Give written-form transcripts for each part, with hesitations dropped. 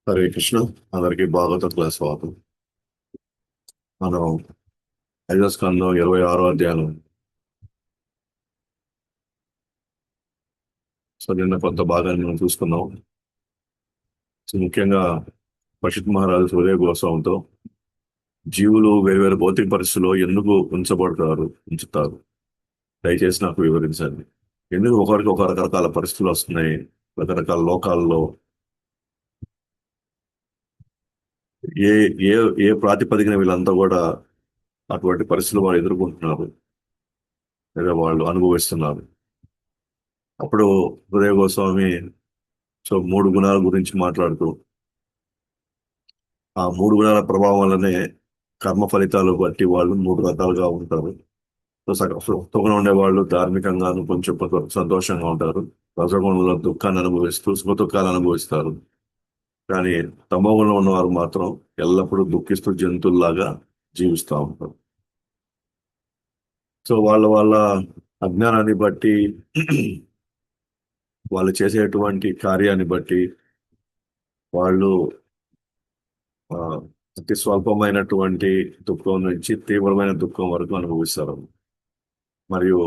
హరే కృష్ణ. అందరికీ భాగవత క్లాస్ స్వాగతం. మనం ఐదో స్కందం 26వ అధ్యాయం. సో నిన్న కొంత భాగాన్ని మనం చూసుకున్నాం. సో ముఖ్యంగా పషిత్ మహారాజు సూర్య గోస్వామితో జీవులు వేరు వేరు భౌతిక పరిస్థితుల్లో ఎందుకు ఉంచుతారు, దయచేసి నాకు వివరించండి. ఎందుకు ఒకరికి ఒక రకరకాల పరిస్థితులు వస్తున్నాయి, రకరకాల లోకాల్లో ఏ ఏ ఏ ప్రాతిపదికన వీళ్ళంతా కూడా అటువంటి పరిస్థితులు వాళ్ళు ఎదుర్కొంటున్నారు లేదా వాళ్ళు అనుభవిస్తున్నారు. అప్పుడు సూర్య గోస్వామి సో మూడు గుణాల గురించి మాట్లాడుతూ ఆ మూడు గుణాల ప్రభావం వల్లనే కర్మ ఫలితాలు బట్టి వాళ్ళు మూడు రకాలుగా ఉంటారు. సో సత్వగుణం ఉండే వాళ్ళు ధార్మికంగాను కొంచెం సంతోషంగా ఉంటారు. రజగుణంలో దుఃఖాన్ని అనుభవిస్తూ సుఖ దుఃఖాలు అనుభవిస్తారు. కానీ తమో గుణంలో ఉన్నవారు మాత్రం ఎల్లప్పుడూ దుఃఖిస్తూ జంతువుల్లాగా జీవిస్తూ ఉంటారు. సో వాళ్ళ వాళ్ళ అజ్ఞానాన్ని బట్టి వాళ్ళు చేసేటువంటి కార్యాన్ని బట్టి వాళ్ళు ఆ, అతి స్వల్పమైనటువంటి దుఃఖం నుంచి తీవ్రమైన దుఃఖం వరకు అనుభవిస్తారు. మరియు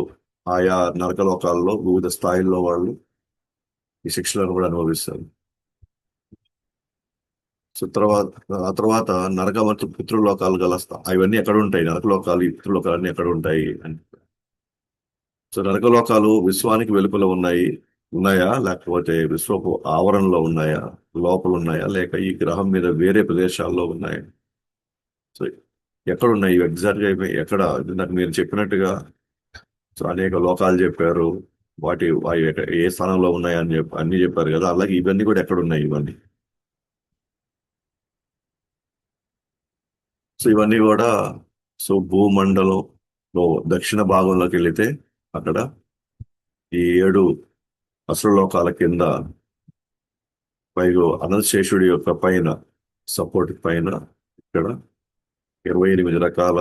ఆయా నరకలోకాల్లో వివిధ స్థాయిల్లో వాళ్ళు ఈ శిక్షలను కూడా అనుభవిస్తారు. సో ఆ తర్వాత నరక మరియు పితృలోకాలు గల అవన్నీ ఎక్కడ ఉంటాయి, నరకలోకాలు ఈ పితృలోకాలు అన్ని ఎక్కడ ఉంటాయి అని. సో నరకలోకాలు విశ్వానికి వెలుపల ఉన్నాయా, లేకపోతే విశ్వపు ఆవరణలో ఉన్నాయా, లోపల ఉన్నాయా, లేక ఈ గ్రహం మీద వేరే ప్రదేశాల్లో ఉన్నాయా? సో ఎక్కడ ఉన్నాయి ఎగ్జాక్ట్ గా ఎక్కడ? నాకు మీరు చెప్పినట్టుగా సో అనేక లోకాలు చెప్పారు. అవి ఏ స్థానంలో ఉన్నాయని అన్ని చెప్పారు కదా, అలాగే ఇవన్నీ కూడా ఎక్కడ ఉన్నాయి ఇవన్నీ. సో ఇవన్నీ కూడా సో భూమండలంలో దక్షిణ భాగంలోకి వెళితే అక్కడ ఈ 7 అసురలోకాల కింద పైగా అనంతశేషుడి యొక్క పైన సపోర్ట్ పైన ఇక్కడ 28 రకాల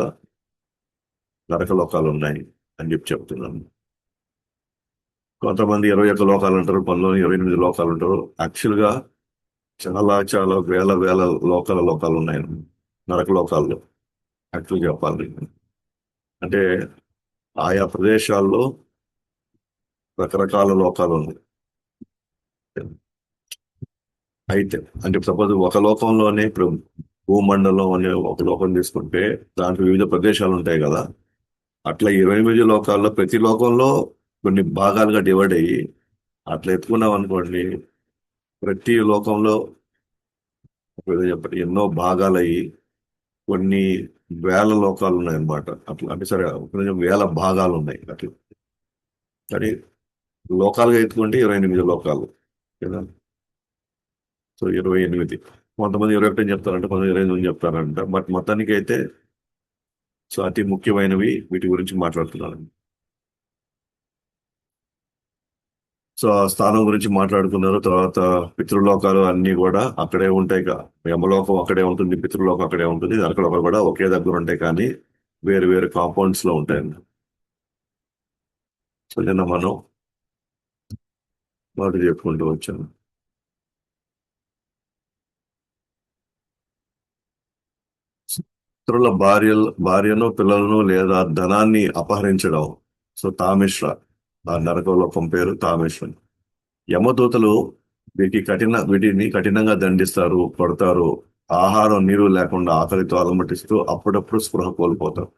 నరక లోకాలు ఉన్నాయి అని చెప్తున్నాను. కొంతమంది 21 లోకాలు అంటారు, కొంతమంది 28 లోకాలు అంటారు. యాక్చువల్గా చాలా చాలా వేల వేల లోకాలు ఉన్నాయి నరక లోకాల్లో. యాక్చువల్గా చెప్పాలి అంటే ఆయా ప్రదేశాల్లో రకరకాల లోకాలు ఉన్నాయి. అయితే అంటే సపోజ్ ఒక లోకంలోనే ఇప్పుడు భూమండలం అనే ఒక లోకం తీసుకుంటే దాంట్లో వివిధ ప్రదేశాలు ఉంటాయి కదా. అట్లా 28 లోకాల్లో ప్రతి లోకంలో కొన్ని భాగాలుగా డివైడ్ అయ్యి అట్లా ఎత్తుకున్నాం అనుకోండి, ప్రతి లోకంలో చెప్పండి ఎన్నో భాగాలయ్యి కొన్ని వేల లోకాలు ఉన్నాయన్నమాట. అట్లా అంటే సరే కొంచెం వేల భాగాలు ఉన్నాయి అట్లా. కానీ లోకాలుగా ఎత్తుకుంటే 28 లోకాలు కదా. సో 28, కొంతమంది 21 చెప్తారంట, కొంతమంది 28 చెప్తారంట. బట్ మొత్తానికి అయితే సో అతి ముఖ్యమైనవి వీటి గురించి మాట్లాడుతున్నాను. సో ఆ స్థానం గురించి మాట్లాడుకున్నారు. తర్వాత పితృలోకాలు అన్ని కూడా అక్కడే ఉంటాయి. యమలోకం అక్కడే ఉంటుంది, పితృలోకం అక్కడే ఉంటుంది, నరకలోకాలు కూడా ఒకే దగ్గర ఉంటాయి, కానీ వేరు వేరు కాంపౌండ్స్ లో ఉంటాయండి. సో నిన్న మనం వాటి చెప్పుకుంటూ వచ్చాను. ఇతరుల భార్యను పిల్లలను లేదా ధనాన్ని అపహరించడం. సో తామిశ్ర, ఆ నరకలోకం పేరు తామిశ్ర. యమదూతలు వీటిని కఠినంగా దండిస్తారు, కొడతారు. ఆహారం నీరు లేకుండా ఆకలితో అలమటిస్తూ అప్పుడప్పుడు స్పృహ కోల్పోతారు.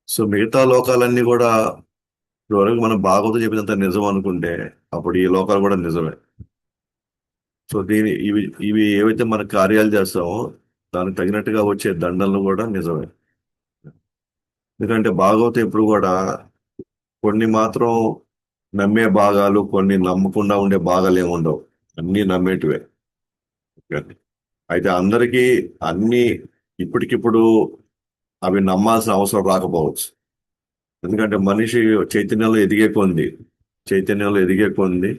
సో మిగతా లోకాలన్నీ కూడా ఇప్పటివరకు మనం భాగవతం చెప్పినంత నిజం అనుకుంటే అప్పుడు ఈ లోకాలు కూడా నిజమే. సో ఇవి ఇవి ఏవైతే మన కార్యాలు చేస్తామో దానికి తగినట్టుగా వచ్చే దండనలు కూడా నిజమే. ఎందుకంటే భాగవతం ఎప్పుడు కూడా కొన్ని మాత్రం నమ్మే భాగాలు, కొన్ని నమ్మకుండా ఉండే భాగాలు ఏమి ఉండవు. అన్ని నమ్మేటివే. అయితే అందరికీ అన్ని ఇప్పటికిప్పుడు అవి నమ్మాల్సిన అవసరం రాకపోవచ్చు. ఎందుకంటే మనిషి చైతన్యంలో ఎదిగే కొంది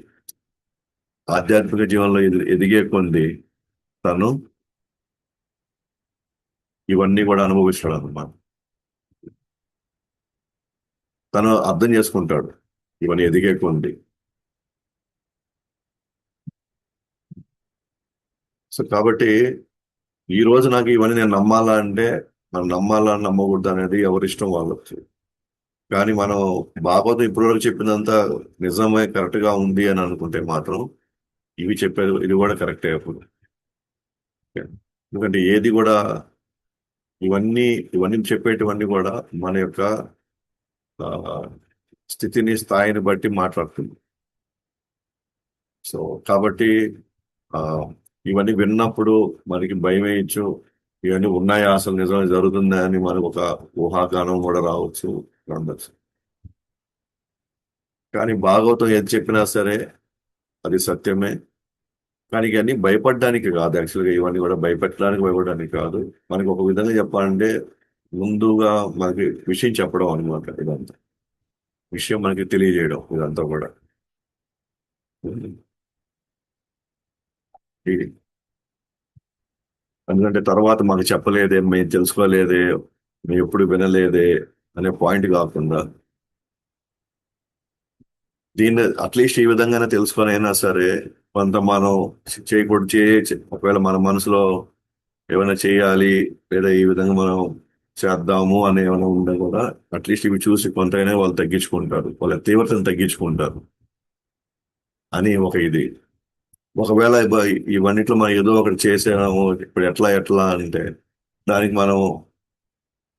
ఆధ్యాత్మిక జీవనంలో ఎదిగే కొంది తను ఇవన్నీ కూడా అనుభవిస్తాడు అన్నమాట. తను అర్థం చేసుకుంటాడు ఇవన్నీ ఎదిగే కొంది. సో కాబట్టి ఈ రోజు నాకు ఇవన్నీ నేను నమ్మాలా అంటే, మనం నమ్మాలా నమ్మకూడదు అనేది ఎవరిష్టం వాళ్ళకి. కానీ మనం భాగవతం ఇప్పటివరకు చెప్పినంత నిజమే కరెక్ట్ గా ఉంది అని అనుకుంటే మాత్రం ఇవి చెప్పేది ఇది కూడా కరెక్టే అప్పుడు. ఎందుకంటే ఏది కూడా ఇవన్నీ ఇవన్నీ చెప్పేటివన్నీ కూడా మన యొక్క ఆ, స్థితిని స్థాయిని బట్టి మాట్లాడుతుంది. సో కాబట్టి ఆ, ఇవన్నీ విన్నప్పుడు మనకి భయం వేయచ్చు, ఇవన్నీ ఉన్నాయా అసలు నిజమే జరుగుతుందా అని మనకు ఒక ఊహాగానం కూడా రావచ్చు, ఉండొచ్చు. కానీ భాగవతం ఏది చెప్పినా సరే అది సత్యమే. కానీ ఇవన్నీ భయపడడానికి కాదు, యాక్చువల్గా ఇవన్నీ కూడా భయపెట్టడానికి భయపడడానికి కాదు. మనకి ఒక విధంగా చెప్పాలంటే ముందుగా మనకి విషయం చెప్పడం అనమాట ఇదంతా. విషయం మనకి తెలియజేయడం ఇదంతా కూడా. ఇది ఎందుకంటే తర్వాత మాకు చెప్పలేదే, మేము తెలుసుకోలేదే, మేము ఎప్పుడు వినలేదే అనే పాయింట్ కాకుండా దీన్ని అట్లీస్ట్ ఈ విధంగానే తెలుసుకొని అయినా సరే కొంత మనం చేయకూడదు ఒకవేళ మన మనసులో ఏమైనా చేయాలి లేదా ఈ విధంగా మనం చేద్దాము అని ఏమైనా ఉంటే కూడా అట్లీస్ట్ ఇవి చూసి కొంతైనా వాళ్ళు తగ్గించుకుంటారు, వాళ్ళ తీవ్రతను తగ్గించుకుంటారు అని ఒక ఇది. ఒకవేళ ఇవన్నిట్లో మనం ఏదో ఒకటి చేసాము ఇప్పుడు ఎట్లా ఎట్లా అంటే దానికి మనం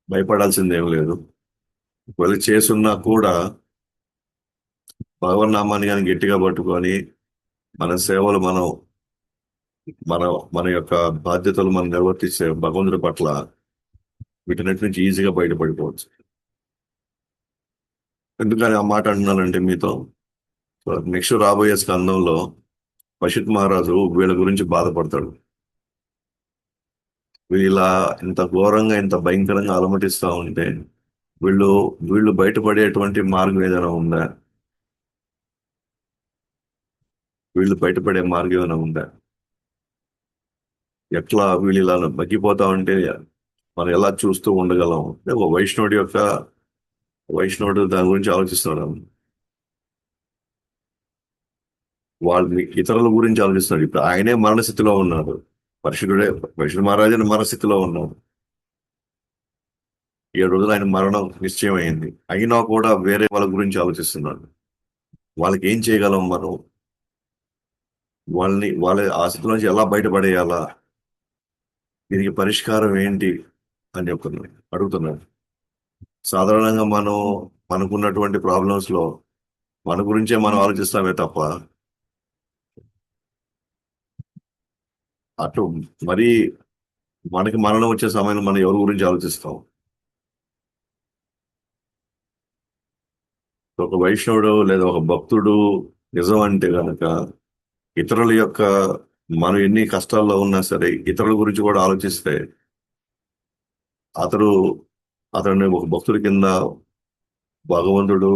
భయపడాల్సింది ఏం లేదు. ఒకవేళ చేసున్నా కూడా భగవన్నామాన్ని కానీ గట్టిగా పట్టుకొని మన సేవలు మనం మన మన యొక్క బాధ్యతలు మనం నిర్వర్తించే భగవంతుడి పట్ల వీటన్నిటి నుంచి ఈజీగా బయటపడిపోవచ్చు. ఎందుకని ఆ మాట అంటున్నానంటే మీతో నెక్స్ట్ రాబోయే స్కందంలో పషిత్ మహారాజు వీళ్ళ గురించి బాధపడతాడు. వీళ్ళు ఇలా ఇంత ఘోరంగా ఇంత భయంకరంగా అలమటిస్తా ఉంటే వీళ్ళు వీళ్ళు బయటపడేటువంటి మార్గం ఏదైనా ఉందా, వీళ్ళు బయటపడే మార్గం ఏమైనా ఉందా, ఎట్లా వీళ్ళు ఇలా మగ్గిపోతా ఉంటే మనం ఎలా చూస్తూ ఉండగలం అంటే ఒక వైష్ణవుడు దాని గురించి ఆలోచిస్తున్నాడు. వాళ్ళు ఇతరుల గురించి ఆలోచిస్తున్నాడు. ఇప్పుడు ఆయనే మరణస్థితిలో ఉన్నాడు, పరశుడే పరశుడు మహారాజు మరణస్థితిలో ఉన్నాడు. 7 రోజులు ఆయన మరణం నిశ్చయం అయింది, అయినా కూడా వేరే వాళ్ళ గురించి ఆలోచిస్తున్నాడు. వాళ్ళకి ఏం చేయగలం మనం, వాళ్ళ ఆ స్థితి నుంచి ఎలా బయటపడేయాలా, దీనికి పరిష్కారం ఏంటి అని అడుగుతున్నాడు. సాధారణంగా మనం మనకున్నటువంటి ప్రాబ్లమ్స్ లో మన గురించే మనం ఆలోచిస్తామే తప్ప అటు మరి మనకి మరణం వచ్చే సమయంలో మనం ఎవరి గురించి ఆలోచిస్తాం. ఒక వైష్ణవుడు లేదా ఒక భక్తుడు నిజం అంటే గనక ఇతరుల యొక్క మనం ఎన్ని కష్టాల్లో ఉన్నా సరే ఇతరుల గురించి కూడా ఆలోచిస్తే అతడు అతన్ని ఒక భక్తుడి కింద భగవంతుడు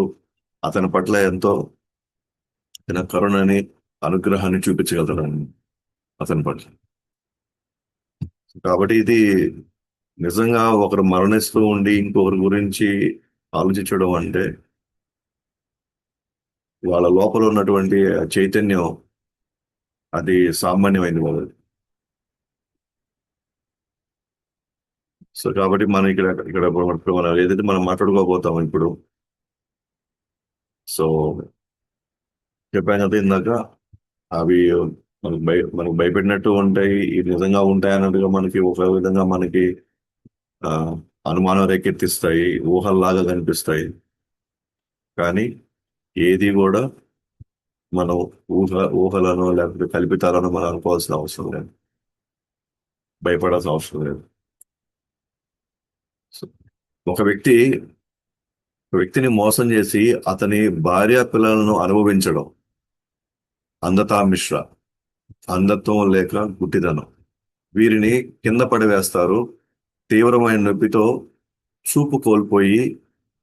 అతని పట్ల ఎంతో తన కరుణని అనుగ్రహాన్ని చూపించగలడని అతని పట్ల. కాబట్టి ఇది నిజంగా ఒకరు మరణిస్తూ ఉండి ఇంకొకరి గురించి ఆలోచించడం అంటే వాళ్ళ లోపల ఉన్నటువంటి చైతన్యం అది సామాన్యమైనది వాళ్ళు. సో కాబట్టి మనం ఇక్కడ ఇక్కడ మనం ఏదైతే మనం మాట్లాడుకోబోతాం ఇప్పుడు, సో చెప్పాను కదా ఇందాక, అవి మనకు భయపెట్టినట్టు ఉంటాయి, ఇవి నిజంగా ఉంటాయి అన్నట్టుగా మనకి ఒక విధంగా మనకి ఆ అనుమానం రేకెత్తిస్తాయి, ఊహల్లాగా కనిపిస్తాయి. కానీ ఏది కూడా మనం ఊహలను లేకపోతే కల్పితాలను మనం అనుకోవాల్సిన అవసరం లేదు, భయపడాల్సిన అవసరం లేదు. సో, ఒక వ్యక్తిని మోసం చేసి అతని భార్య పిల్లలను అనుభవించడం అంధతా మిశ్ర, అంధత్వం లేక గుడ్డిదనం. వీరిని కింద పడివేస్తారు, తీవ్రమైన నొప్పితో చూపు కోల్పోయి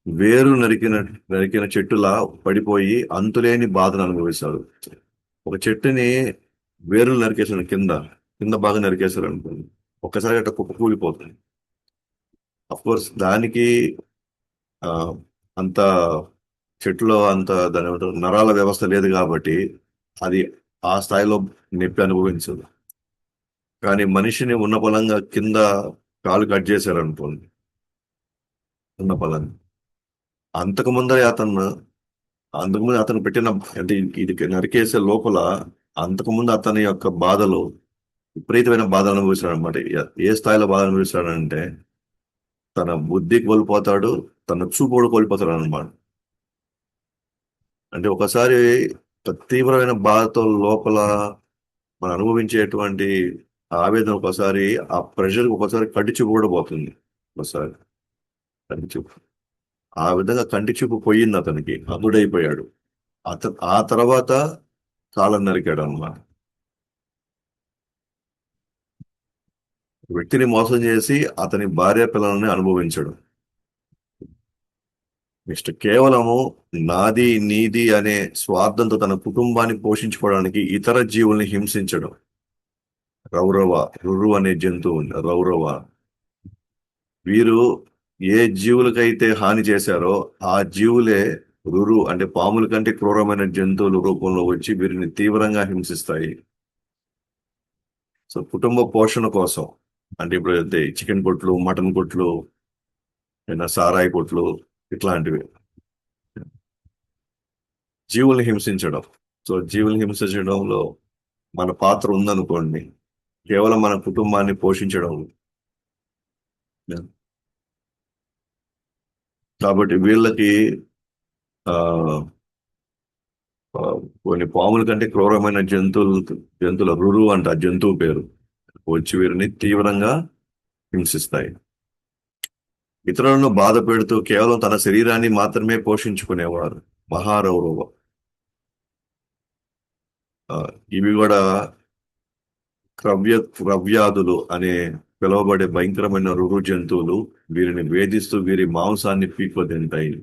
వేరు నరికిన నరికిన చెట్టులా పడిపోయి అంతులేని బాధను అనుభవిస్తాడు. ఒక చెట్టుని వేరులు నరికేసాడు, కింద కింద బాగా నరికేశారు అనుకోండి, ఒక్కసారి అట్లా కుప్ప కూలిపోతుంది. అఫ్ కోర్స్ దానికి ఆ, అంత చెట్టులో అంత దాని ఏమంటారు నరాల వ్యవస్థ లేదు కాబట్టి అది ఆ స్థాయిలో నొప్పి అనుభవించదు. కానీ మనిషిని ఉన్న పలంగా కింద కాలు కట్ చేశారు అనుకోండి, ఉన్న పలంగా. అంతకు ముందరే అతను అంతకుముందు అతను పెట్టిన, అంటే ఇది నరికేసే లోపల అంతకుముందు అతని యొక్క బాధలు, విపరీతమైన బాధ అనుభవిస్తాడు అనమాట. ఏ స్థాయిలో బాధ అనుభవిస్తాడంటే తన బుద్ధి కోల్పోతాడు, తన చూపు కూడా కోల్పోతాడు అనమాట. అంటే ఒకసారి తీవ్రమైన బాధతో లోపల మనం అనుభవించేటువంటి ఆవేదన ఒకసారి, ఆ ప్రెషర్ ఒకసారి కంటి చూపు కూడా పోతుంది. ఒకసారి కంటి చూపు, ఆ విధంగా కంటి చూపు పోయింది అతనికి, అబుడైపోయాడు. ఆ తర్వాత కాళ్ళని నరికాడు అన్నమాట. వ్యక్తిని మోసం చేసి అతని భార్య పిల్లల్ని అనుభవించడం. నెక్స్ట్ కేవలము నాది నీది అనే స్వార్థంతో తన కుటుంబాన్ని పోషించుకోవడానికి ఇతర జీవుల్ని హింసించడం. రౌరవ, రురు అనే జంతువు ఉంది, రౌరవ. వీరు ఏ జీవులకైతే హాని చేశారో ఆ జీవులే రురు అంటే పాముల కంటే క్రూరమైన జంతువుల రూపంలో వచ్చి వీరిని తీవ్రంగా హింసిస్తాయి. సో కుటుంబ పోషణ కోసం, అంటే ఇప్పుడు అయితే చికెన్ కొట్లు, మటన్ కొట్లు, సారాయి కొట్లు, ఇట్లాంటివి జీవుల్ని హింసించడం. సో జీవుల్ని హింసించడంలో మన పాత్ర ఉందనుకోండి, కేవలం మన కుటుంబాన్ని పోషించడం. కాబట్టి వీళ్ళకి ఆ ఆ, కొన్ని పాముల కంటే క్రూరమైన జంతువుల రురు అంట ఆ జంతువు పేరు, వచ్చి వీరిని తీవ్రంగా హింసిస్తాయి. ఇతరులను బాధ పెడుతూ కేవలం తన శరీరాన్ని మాత్రమే పోషించుకునేవారు మహారౌరవ. ఆ, ఇవి కూడా క్రవ్యాదులు అనే పిలువబడే భయంకరమైన రురు జంతువులు. వీరిని వేధిస్తూ వీరి మాంసాన్ని పీక్కు తింటాయి.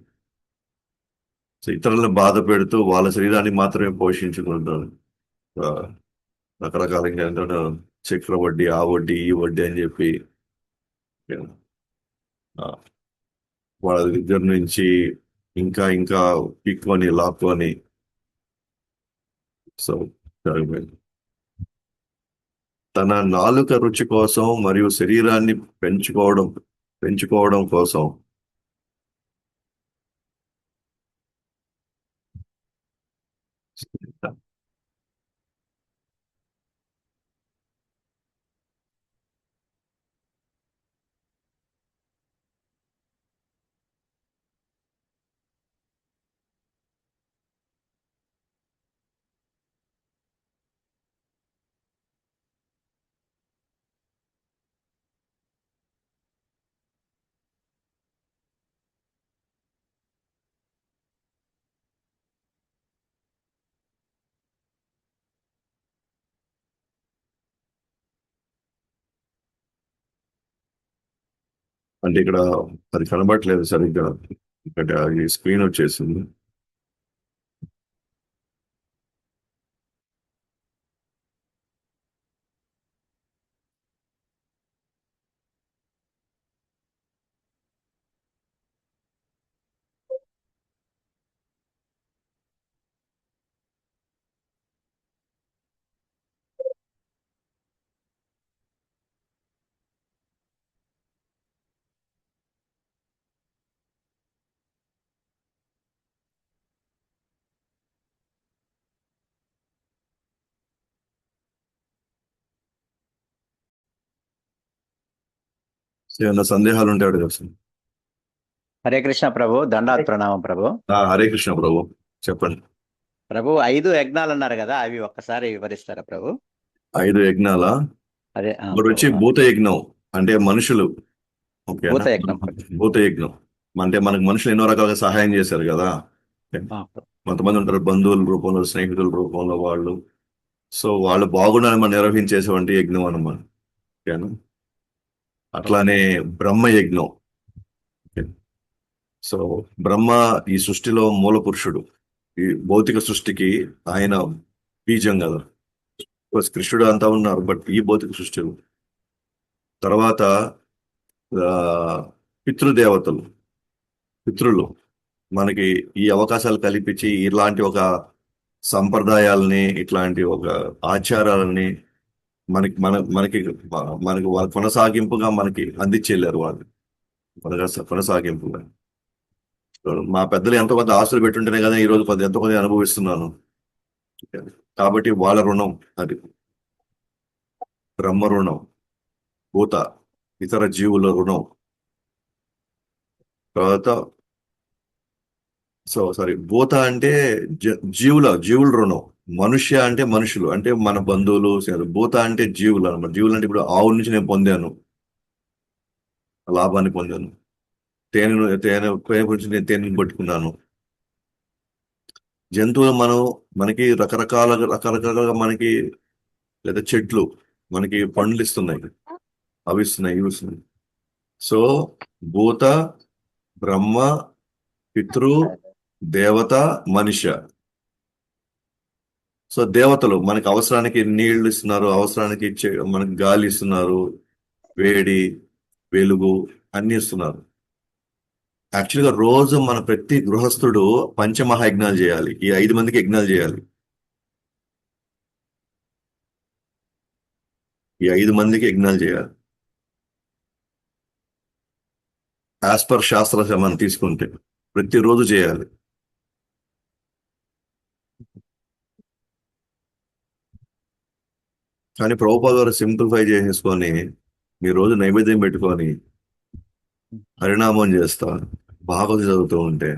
సో ఇతరులను బాధ పెడుతూ వాళ్ళ శరీరాన్ని మాత్రమే పోషించుకుంటారు. ఆ, రకరకాలుగా ఏంటంటే చక్ర వడ్డీ, ఆ వడ్డీ, ఈ వడ్డీ అని చెప్పి ఆ, వాళ్ళ దగ్గర నుంచి ఇంకా ఇంకా పీక్కొని లాక్కొని. సో తన నాలుక రుచి కోసం మరియు శరీరాన్ని పెంచుకోవడం కోసం అంటే ఇక్కడ అది కనబడట్లేదు సరిగ్గా, ఇక్కడ ఈ స్క్రీన్ వచ్చేసింది. ఏమన్నా సందేహాలు ఉంటే అడగచ్చు. హరే కృష్ణ ప్రభు, దండాత్ ప్రణామం ప్రభు. హరే కృష్ణ ప్రభు, చెప్పండి. ప్రభు 5 యజ్ఞాలు అన్నారు కదా, అవి ఒక్కసారి వివరిస్తారా ప్రభు? 5 యజ్ఞాల అదే ఒకటి వచ్చి భూత యజ్ఞం, అంటే మనుషులు. ఓకేనా? భూత యజ్ఞం. భూత యజ్ఞం అంటే మనకు మనుషులు ఎన్నో రకాలుగా సహాయం చేశారు కదా. కొంతమంది ఉంటారు బంధువుల రూపంలో, స్నేహితుల రూపంలో వాళ్ళు. సో వాళ్ళు బాగుండాలని మనం నిర్వహించేసేవంటి యజ్ఞం అన్నమాట. ఓకేనా? అట్లానే బ్రహ్మ యజ్ఞం. సో బ్రహ్మ ఈ సృష్టిలో మూల పురుషుడు, ఈ భౌతిక సృష్టికి ఆయన బీజం కదా. కృష్ణుడు అంతా ఉన్నారు, బట్ ఈ భౌతిక సృష్టి. తర్వాత పితృదేవతలు, పితృలు మనకి ఈ అవకాశాలు కల్పించి ఇలాంటి ఒక సంప్రదాయాలని, ఇట్లాంటి ఒక ఆచారాలని మనకి మనకి వాళ్ళ కొనసాగింపుగా మనకి అందించెళ్ళారు వాళ్ళు. కొనసాగింపుగా మా పెద్దలు ఎంతో కొంత ఆస్తులు పెట్టుంటేనే కదా ఈ రోజు ఎంతో కొంత అనుభవిస్తున్నాను. కాబట్టి వాళ్ళ రుణం అది. బ్రహ్మ రుణం, భూత, ఇతర జీవుల రుణం. తర్వాత సారీ, భూత అంటే జీవుల రుణం. మనుష్య అంటే మనుషులు, అంటే మన బంధువులు. భూత అంటే జీవులు అనమాట. జీవులు అంటే ఇప్పుడు ఆవుల నుంచి నేను పొందాను, లాభాన్ని పొందాను. తేనె గురించి నేను తేనెని పట్టుకున్నాను. జంతువులు మనకి రకరకాలుగా మనకి, లేదా చెట్లు మనకి పండ్లు ఇస్తున్నాయి, అవి ఇస్తున్నాయి, ఇవి ఇస్తున్నాయి. సో భూత, బ్రహ్మ, పితృ, దేవత, మనుష్య. సో దేవతలు మనకి అవసరానికి నీళ్లు ఇస్తున్నారు, అవసరానికి మనకి గాలి ఇస్తున్నారు, వేడి, వెలుగు అన్ని ఇస్తున్నారు. యాక్చువల్గా రోజు మన ప్రతి గృహస్థుడు పంచమహాయజ్ఞాలు చేయాలి. ఈ 5 మందికి యజ్ఞాలు చేయాలి. ఈ 5 మందికి యజ్ఞాలు చేయాలి యాజ్ పర్ శాస్త్ర మనం తీసుకుంటే ప్రతిరోజు చేయాలి. కానీ ప్రభుపాద గారు సింప్లిఫై చేసేసుకొని, మీ రోజు నైవేద్యం పెట్టుకొని హరినామం చేస్తా, భాగవతం చదువుతూ ఉంటే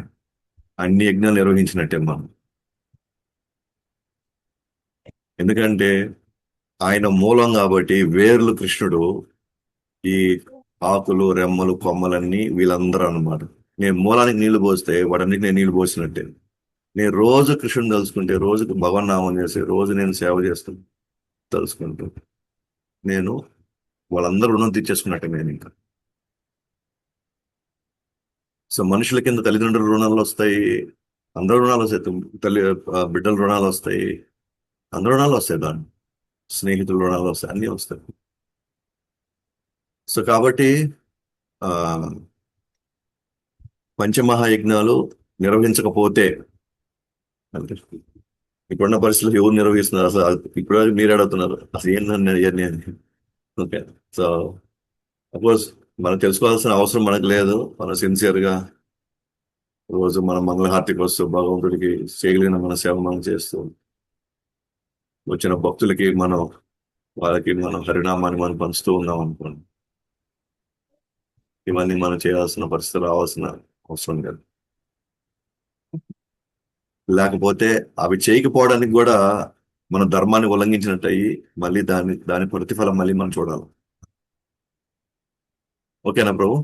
అన్ని యజ్ఞాలు నిర్వహించినట్టే మనం. ఎందుకంటే ఆయన మూలం కాబట్టి, వేర్లు కృష్ణుడు, ఈ ఆకులు, రెమ్మలు, కొమ్మలన్నీ వీళ్ళందరూ అన్నమాట. నేను మూలానికి నీళ్లు పోస్తే వాడన్నిటికి నేను నీళ్లు పోసినట్టే. నేను రోజు కృష్ణుని తలుచుకుంటే, రోజుకి భగవన్నామం చేసి, రోజు నేను సేవ చేస్తాను తలుచుకుంటూ, నేను వాళ్ళందరూ రుణం తీర్చేసుకున్నట్టే నేను ఇంకా. సో మనుషుల కింద తల్లిదండ్రుల రుణాలు వస్తాయి, అందరు రుణాలు వస్తాయి. బిడ్డల రుణాలు వస్తాయి, అందరు రుణాలు వస్తాయి. దాన్ని స్నేహితుల రుణాలు వస్తాయి, అన్నీ వస్తాయి. సో కాబట్టి ఆ పంచమహాయజ్ఞాలు నిర్వహించకపోతే, అంటే ఇప్పుడున్న పరిస్థితులు ఎవరు నిర్వహిస్తున్నారు అసలు? ఇప్పుడు మీరు అడుగుతున్నారు అసలు ఏంటని ఇవన్నీ అని. ఓకే, సో అఫ్కోర్స్ మనం తెలుసుకోవాల్సిన అవసరం మనకు లేదు. మనం సిన్సియర్గా రోజు మనం మంగళహారతికి వస్తూ భగవంతుడికి చేయగలిగిన మన సేవ మనం చేస్తూ, వచ్చిన భక్తులకి వాళ్ళకి మనం హరినామాన్ని మనం పంచుతూ ఉన్నాం అనుకోండి, ఇవన్నీ మనం చేయాల్సిన పరిస్థితి రావాల్సిన అవసరం లేదు. లేకపోతే అవి చేయకపోవడానికి కూడా మన ధర్మాన్ని ఉల్లంఘించినట్టు అయ్యి మళ్ళీ దాని ప్రతిఫలం మళ్ళీ మనం చూడాలి. ఓకేనా ప్రభు?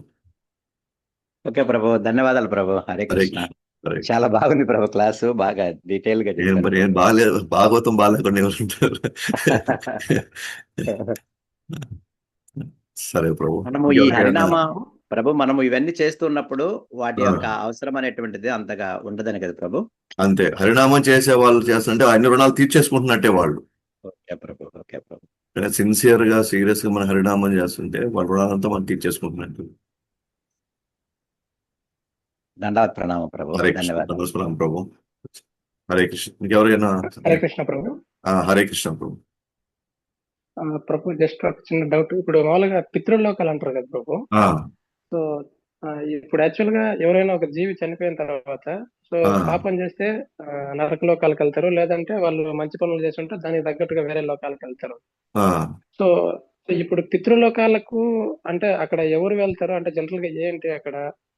ఓకే ప్రభు, ధన్యవాదాలు ప్రభు. హరే హరే కృష్ణ. కృష్ణ. హరే చాలా బాగుంది ప్రభు, క్లాసు బాగా డీటెయిల్ గా చెప్పారు. మరి ఏం బాగాలేదు, భాగవతం బాగాలేకుండా ఎవరు ఉంటారు? సరే ప్రభు. మనము ఈ హరినామ ప్రభు, మనము ఇవన్నీ చేస్తున్నప్పుడు వాటి యొక్క అవసరం అనేటువంటిది అంతగా ఉండదని కదా ప్రభు? అంతే, హరినామం చేసే వాళ్ళు చేస్తుంటే అన్ని రుణాలు తీర్చేసుకుంటున్నట్టే వాళ్ళు. ఓకే ప్రభు, ఓకే ప్రభు. సిన్సియర్ గా, సీరియస్ గా మన హరినామం చేస్తుంటే వాళ్ళ రుణాలంతా మనం తీర్చేసుకుంటున్నట్టు. దండవత్ ప్రణామం ప్రభు. హరే కృష్ణ. ధన్యవాదాలు. నమస్కారం ప్రభు. హరే కృష్ణ. ఇంకెవరైనా? హరే కృష్ణ ప్రభు. హరే కృష్ణ ప్రభు. ప్రభు జస్ట్ ఒక చిన్న డౌట్. ఇప్పుడు మామూలుగా పితృలోకాలు అంటారు కదా ప్రభు. సో ఇప్పుడు యాక్చువల్ గా ఎవరైనా ఒక జీవి చనిపోయిన తర్వాత సో పాపం చేస్తే నరక లోకాలకు వెళ్తారు, లేదంటే వాళ్ళు మంచి పనులు చేసి ఉంటే దానికి తగ్గట్టుగా వేరే లోకాలకు వెళ్తారు. సో ఇప్పుడు పితృలోకాలకు అంటే అక్కడ ఎవరు వెళ్తారు అంటే జనరల్ గా ఏంటి అక్కడ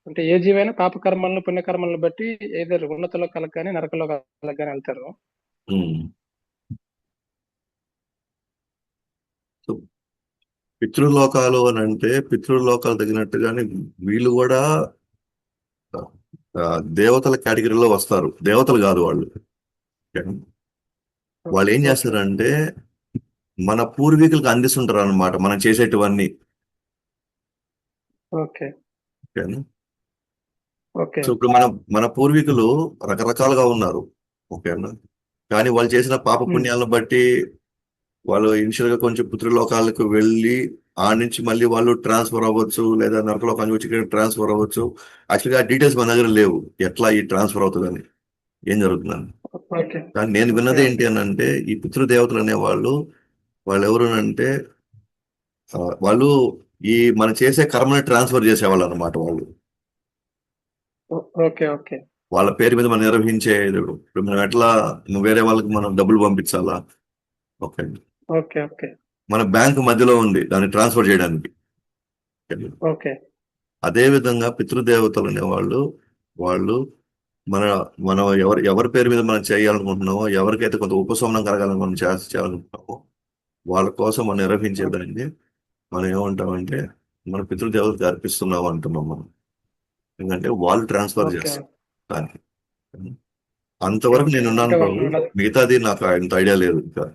అంటే ఏ జీవైనా పాపకర్మలను పుణ్యకర్మలను బట్టి ఏదో ఉన్నత లోకాలకు కానీ నరక లోకాలకు కానీ వెళ్తారు. పితృలోకాలు అని అంటే పితృలోకాలు తగినట్టుగానే వీళ్ళు కూడా దేవతల కేటగిరీలో వస్తారు. దేవతలు కాదు వాళ్ళు. వాళ్ళు ఏం చేస్తారంటే మన పూర్వీకులకు అందిస్తుంటారు అన్నమాట మనం చేసేటివన్నీ. సో ఇప్పుడు మన పూర్వీకులు రకరకాలుగా ఉన్నారు, ఓకేనా? కానీ వాళ్ళు చేసిన పాప పుణ్యాలను బట్టి వాళ్ళు ఇనిషియల్ గా కొంచెం పితృలోకాలకు వెళ్ళి ఆ నుంచి మళ్ళీ వాళ్ళు ట్రాన్స్ఫర్ అవ్వచ్చు, లేదా నరకలోకానికి వచ్చి ఇక్కడ ట్రాన్స్ఫర్ అవ్వచ్చు. యాక్చువల్గా ఆ డీటెయిల్స్ మన దగ్గర లేవు, ఎట్లా ఈ ట్రాన్స్ఫర్ అవుతుందని, ఏం జరుగుతుందని. కానీ నేను విన్నది ఏంటి అని అంటే, ఈ పితృదేవతలు అనేవాళ్ళు వాళ్ళు ఎవరు అంటే వాళ్ళు ఈ మనం చేసే కర్మని ట్రాన్స్ఫర్ చేసేవాళ్ళు అనమాట వాళ్ళు. ఓకే ఓకే వాళ్ళ పేరు మీద మనం నిర్వహించే ఇప్పుడు మనం ఎట్లా వేరే వాళ్ళకి మనం డబ్బులు పంపించాలా, ఓకే, ఓకే ఓకే మన బ్యాంక్ మధ్యలో ఉంది దాన్ని ట్రాన్స్ఫర్ చేయడానికి. ఓకే అదే విధంగా పితృదేవతలు అనేవాళ్ళు వాళ్ళు మన మనం ఎవరి పేరు మీద మనం చేయాలనుకుంటున్నామో, ఎవరికైతే కొంత ఉపశమనం కలగాలని మనం చేయాలనుకుంటున్నామో వాళ్ళ కోసం మనం నిర్వహించేదాన్ని మనం ఏమంటామంటే మన పితృదేవతకి అర్పిస్తున్నాం అంటున్నాం మనం. ఎందుకంటే వాళ్ళు ట్రాన్స్ఫర్ ఓకే చేస్తారు దానికి. ఓకే అంతవరకు ఓకే నేను ఉన్నాను అంటే బాబు, వాళ్ళు మిగతాది నాకు అంత ఐడియా లేదు ఇంకా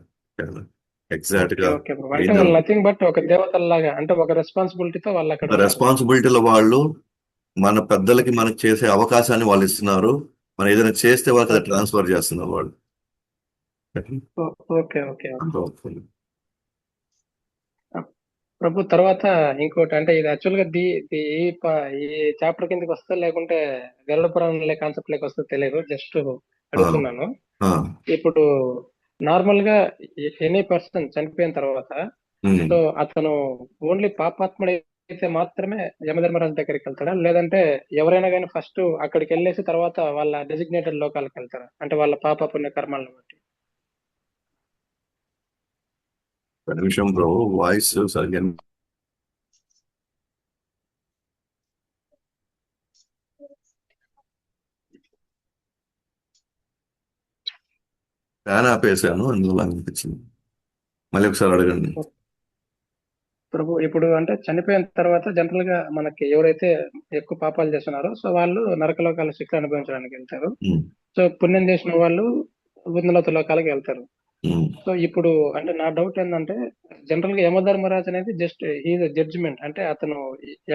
ఎగ్జాక్ట్ ఓకే గా ఓకే బ్రో అంటే ఏం వాళ్ళు నథింగ్ బట్ ఒక దేవతల్లాగా అంటే ఒక రెస్పాన్సిబిలిటీతో వాళ్ళు అక్కడ ఉన్నారు. రెస్పాన్సిబిలిటీలో వాళ్ళు మన పెద్దలకి మనకి చేసే అవకాశాన్ని వాళ్ళు ఇస్తున్నారు. మనం ఏదైనా చేస్తే వాళ్ళకి అది ఓకే ట్రాన్స్ఫర్ చేస్తున్నారు వాళ్ళు. ఓకే ఓకే ప్రభు తర్వాత ఇంకోటి అంటే ఇది యాక్చువల్ గా ఈ చాప్టర్ కిందకి వస్తే లేకుంటే గరుడ పురాణం కాన్సెప్ట్ లేక వస్తే తెలియదు, జస్ట్ అడుగుతున్నాను. ఆ, ఇప్పుడు నార్మల్ గా ఎనీ పర్సన్ చనిపోయిన తర్వాత ఉమ్. సో అతను ఓన్లీ పాపాత్ముడైతే మాత్రమే యమధర్మరాజు దగ్గరికి వెళ్తాడా, లేదంటే ఎవరైనా కానీ ఫస్ట్ అక్కడికి వెళ్ళేసి తర్వాత వాళ్ళ డెసిగ్నేటెడ్ లోకాలకు వెళ్తారా, అంటే వాళ్ళ పాప పుణ్య కర్మాలను బట్టి? ఒక నిమిషం బ్రో, వాయిస్ సరిగ్గా ఫ్యాన్ ఆపేసాను అందువల్ల అనిపించింది. మళ్ళీ ఒకసారి అడగండి. ప్రభు ఇప్పుడు అంటే చనిపోయిన తర్వాత జనరల్ గా మనకి ఎవరైతే ఎక్కువ పాపాలు చేస్తున్నారో సో వాళ్ళు నరకలోకాల శిక్ష అనుభవించడానికి వెళ్తారు. ఉమ్, సో పుణ్యం చేసిన వాళ్ళు ఉన్నత లోకాలకు వెళ్తారు. ఉమ్, సో ఇప్పుడు అంటే నా డౌట్ ఏంటంటే జనరల్ గా యమధర్మరాజు అనేది జస్ట్ ఈజ్ జడ్జిమెంట్, అంటే అతను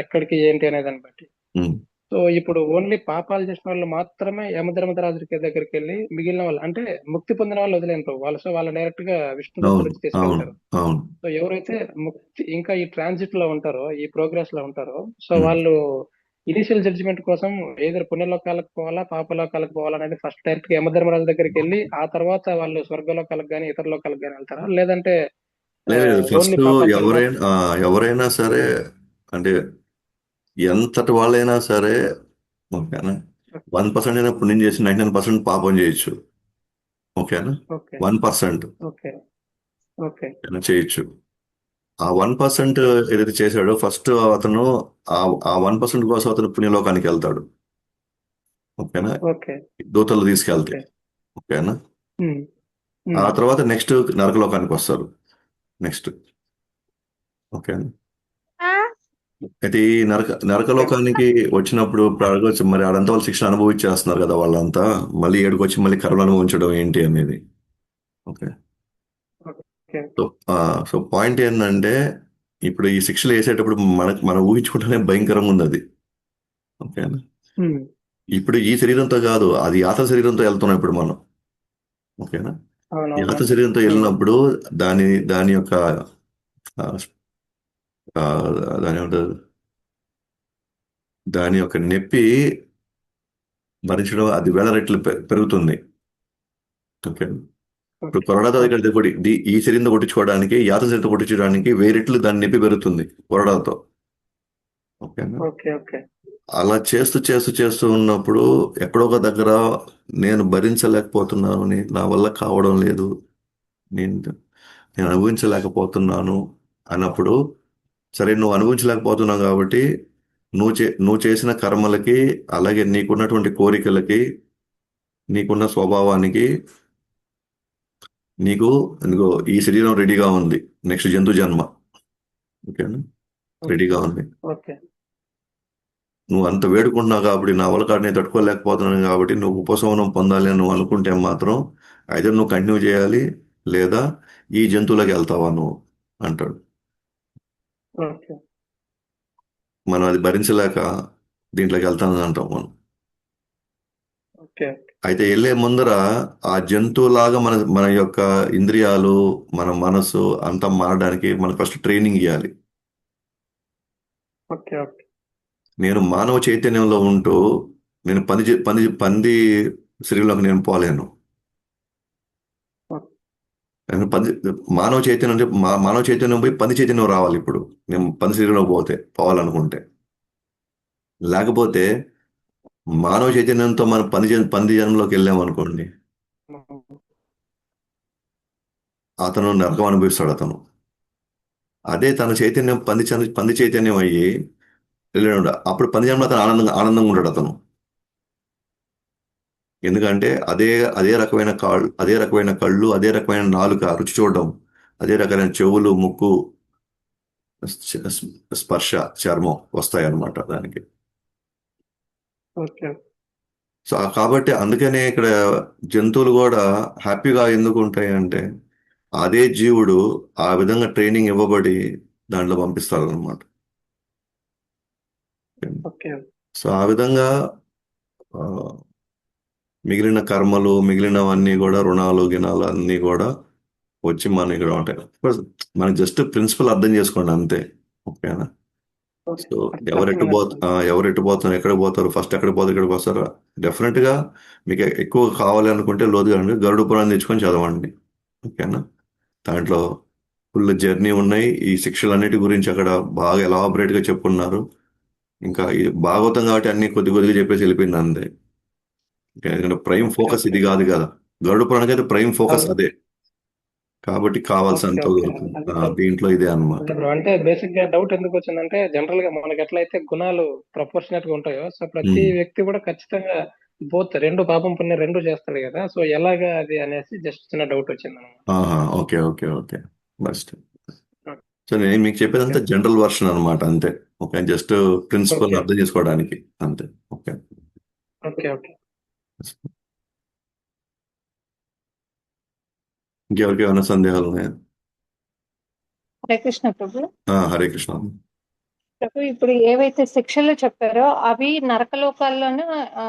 ఎక్కడికి ఏంటి అనే దాన్ని బట్టి. ఉమ్. సో ఇప్పుడు ఓన్లీ పాపాలు చేసిన వాళ్ళు మాత్రమే యమధర్మరాజు దగ్గరికి వెళ్ళి మిగిలిన వాళ్ళు అంటే ముక్తి పొందిన వాళ్ళు వదిలేంటారు వాళ్ళు, సో వాళ్ళు డైరెక్ట్ గా విష్ణు అవును దగ్గరికి అవును తీసుకెళ్తారు. అవును. సో ఎవరైతే ముక్తి ఇంకా ఈ ట్రాన్సిట్ లో ఉంటారో ఈ ప్రోగ్రెస్ లో ఉంటారో సో ఉమ్. వాళ్ళు ఇనిషియల్ జడ్జిమెంట్ కోసం ఏదో పుణ్యలోకాలకు పోవాలా పాపలోకాలకు పోవాలా అనేది ఫస్ట్ డైరెక్ట్ గా యమధర్మరాజు దగ్గరికి వెళ్ళి ఆ తర్వాత వాళ్ళు స్వర్గలోకాలకు కానీ ఇతర లోకాలకు కానీ వెళ్తారా, లేదంటే లేదు, ఫస్ట్ ఓన్లీ పాపాత్ములు మాత్రం? ఎవరైనా సరే అంటే ఎంతటి వాళ్ళైనా సరే, ఓకేనా, 1% అయినా పుణ్యం చేసి 99% పాపం చేయొచ్చు, ఓకేనా. ఓకే 1% ఓకే ఓకే చేయొచ్చు. ఆ 1% ఓకే ఏదైతే చేశాడో ఫస్ట్ అతను ఆ 1% కోసం అతను పుణ్యలోకానికి వెళ్తాడు, ఓకేనా, ఓకే దూతలు తీసుకెళ్తాయి, ఓకే ఓకేనా. ఉమ్, ఆ ఉమ్, తర్వాత నెక్స్ట్ నరకలోకానికి వస్తారు నెక్స్ట్, ఓకేనా. అయితే ఈ ఓకే నరకలోకానికి వచ్చినప్పుడు ఇప్పుడు అడగొచ్చు, మరి ఆడంతా వాళ్ళు శిక్షణ అనుభవించేస్తున్నారు కదా వాళ్ళంతా, మళ్ళీ ఏడుకొచ్చి మళ్ళీ కర్మలు అనుభవించడం ఏంటి అనేది, okay. Okay so so point ఏంటంటే ఇప్పుడు ఈ శిక్షలు వేసేటప్పుడు మనం ఊహించుకుంటేనే భయంకరంగా ఉంది అది, ఓకేనా. ఉమ్, ఇప్పుడు ఈ శరీరంతో కాదు, అది ఆత్మ శరీరంతో వెళ్తున్నాం ఇప్పుడు మనం, ఓకేనా. ఈ అవునవును. ఆత్మ శరీరంతో ఉమ్, వెళ్ళినప్పుడు దాని యొక్క ఆ, ఆ, దాని ఏమంటారు, దాని యొక్క నొప్పి భరించడం అది వేల రెట్లు పెరుగుతుంది, ఓకే. ఇప్పుడు ఓకే కొరడాతో దగ్గర ఓకే ఈ శరీరంతో కొట్టించుకోవడానికి యాత శరీరంతో కొట్టించడానికి 1000 రెట్లు దాని నొప్పి పెరుగుతుంది కొరడాతో, ఓకేనా. ఓకే ఓకే అలా చేస్తూ చేస్తూ చేస్తూ ఉన్నప్పుడు ఎక్కడో ఒక దగ్గర నేను భరించలేకపోతున్నాను, నా వల్ల కావడం లేదు, నేను నేను అనుభవించలేకపోతున్నాను అన్నప్పుడు, సరే నువ్వు అనుభవించలేకపోతున్నావు కాబట్టి నువ్వు చేసిన కర్మలకి అలాగే నీకున్నటువంటి కోరికలకి నీకున్న స్వభావానికి నీకు ఇదిగో ఈ శరీరం రెడీగా ఉంది, నెక్స్ట్ జంతు జన్మ, ఓకేనా, రెడీగా ఉంది. ఓకే నువ్వు అంత వేడుకుంటున్నావు కాబట్టి నా వల్ల కాదు నేను తట్టుకోలేకపోతున్నాను కాబట్టి నువ్వు ఉపశమనం పొందాలి అని నువ్వు అనుకుంటే మాత్రం అయితే నువ్వు కంటిన్యూ చేయాలి, లేదా ఈ జంతువులకు వెళ్తావా నువ్వు అంటాడు. ఓకే మనం అది భరించలేక దీంట్లోకి వెళ్తానని అంటాం మనం. ఓకే అయితే వెళ్ళే ముందర ఆ జంతువులాగా మన యొక్క ఇంద్రియాలు మన మనసు అంతా మారడానికి మనకు ఫస్ట్ ట్రైనింగ్ ఇవ్వాలి. ఓకే ఓకే నేను మానవ చైతన్యంలో ఉంటూ నేను పంది శరీరంలోకి నేను పోలేను, ఆయన మానవ చైతన్యం అంటే మానవ చైతన్యం పోయి పంది చైతన్యం రావాలి. ఇప్పుడు నేను పంది శరీరంలో పోవాలనుకుంటే, లేకపోతే మానవ చైతన్యంతో మనం పంది జన్మలోకి వెళ్ళామనుకోండి, అతను నరకం అనుభవిస్తాడు అతను. అదే తన చైతన్యం పంది చైతన్యం అయ్యి వెళ్ళాడు, అప్పుడు పంది జన్మలో అతను ఆనందంగా ఉంటాడు అతను. ఎందుకంటే అదే అదే రకమైన కళ్ళు, అదే రకమైన నాలుక, రుచి చూడడం, అదే రకమైన చెవులు, ముక్కు, స్పర్శ, చర్మం వస్తాయి అన్నమాట దానికి. ఓకే. సో కాబట్టి అందుకనే ఇక్కడ జంతువులు కూడా హ్యాపీగా ఎందుకు ఉంటాయి అంటే, అదే జీవుడు ఆ విధంగా ట్రైనింగ్ ఇవ్వబడి దాంట్లో పంపిస్తారు అనమాట. ఓకే. సో ఆ విధంగా ఆ, మిగిలిన కర్మలు, మిగిలినవన్నీ కూడా రుణాలు, గిణాలు అన్నీ కూడా వచ్చి మన ఇక్కడ ఉంటాయి. మనకి జస్ట్ ప్రిన్సిపల్ అర్థం చేసుకోండి అంతే. ఓకేనా? ఓకే. సో అర్థమైంది. ఎవరు ఎటు పోతున్నారు, ఎక్కడ పోతారు, ఫస్ట్ ఎక్కడ పోతారు, ఇక్కడికి వస్తారు. డెఫినెట్ గా మీకు ఎక్కువ కావాలి అనుకుంటే లోతుగా గరుడ పురాణం తెచ్చుకొని చదవండి. ఓకేనా? దాంట్లో ఫుల్ జర్నీ ఉన్నాయి. ఈ శిక్షలన్నిటి గురించి అక్కడ బాగా ఎలాబరేట్ గా చెప్పున్నారు. ఇంకా ఈ భాగవతం కాబట్టి అన్ని కొద్ది కొద్దిగా చెప్పేసి వెళ్ళిపోయింది అంతే. ఎందుకంటే ప్రైమ్ ఓకే. ఫోకస్ ఇది ఓకే. కాదు కదా. గరుడ పురాణానికి అయితే ప్రైమ్ ఫోకస్ అవును. అదే. కాబట్టి ఓకే. కావాల్సినంత ఓకే. దొరుకుతుంది. అదే బ్రో. దీంట్లో ఇదే అన్నమాట. అదే బ్రో. అంటే బేసిక్ గా డౌట్ ఎందుకు వచ్చిందంటే, జనరల్ గా మనకి ఎట్లయితే గుణాలు ప్రపోర్షనేట్ గా ఉంటాయో, సో ప్రతి ఉమ్. వ్యక్తి కూడా ఖచ్చితంగా బోత్ రెండు పాపం పుణ్యం రెండు చేస్తాడు కదా. సో ఎలాగా అది అనేసి జస్ట్ చిన్న డౌట్ వచ్చింది అనమాట. ఆహా, okay okay okay. Best. So నేను మీకు చెప్పేదంతా జనరల్ వర్షన్ అన్నమాట అంతే. Okay, just principle okay. అర్థం చేసుకోవడానికి అంతే. ఓకే. ఓకే. ఓకే. ఇంకెవరికి ఏమైనా సందేహాలు ఉన్నాయా? హరే కృష్ణ ప్రభు. హరే కృష్ణ. ప్రభు ఇప్పుడు ఏవైతే శిక్షలు చెప్పారో అవి నరకలోకాల్లోనే ఆ,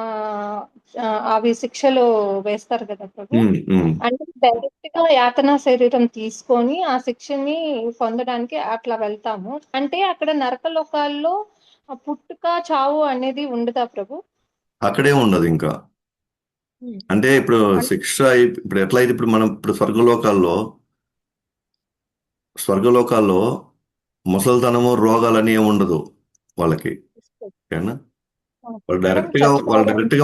అవి శిక్షలు వేస్తారు కదా ప్రభు. ఉమ్, ఉమ్. అంటే డైరెక్ట్ గా యాతనా శరీరం తీసుకొని ఆ శిక్షని పొందడానికి అట్లా వెళ్తాము. అంటే అక్కడ నరకలోకాల్లో పుట్టుక చావు అనేది ఉండదా ప్రభు? అక్కడే ఉండదు ఇంకా. అంటే ఇప్పుడు శిక్ష ఇప్పుడు ఎట్లా అయితే ఇప్పుడు మనం ఇప్పుడు స్వర్గలోకాల్లో ముసలితనము, రోగాలని ఏమి ఉండదు వాళ్ళకి. ఓకేనా? వాళ్ళు డైరెక్ట్ గా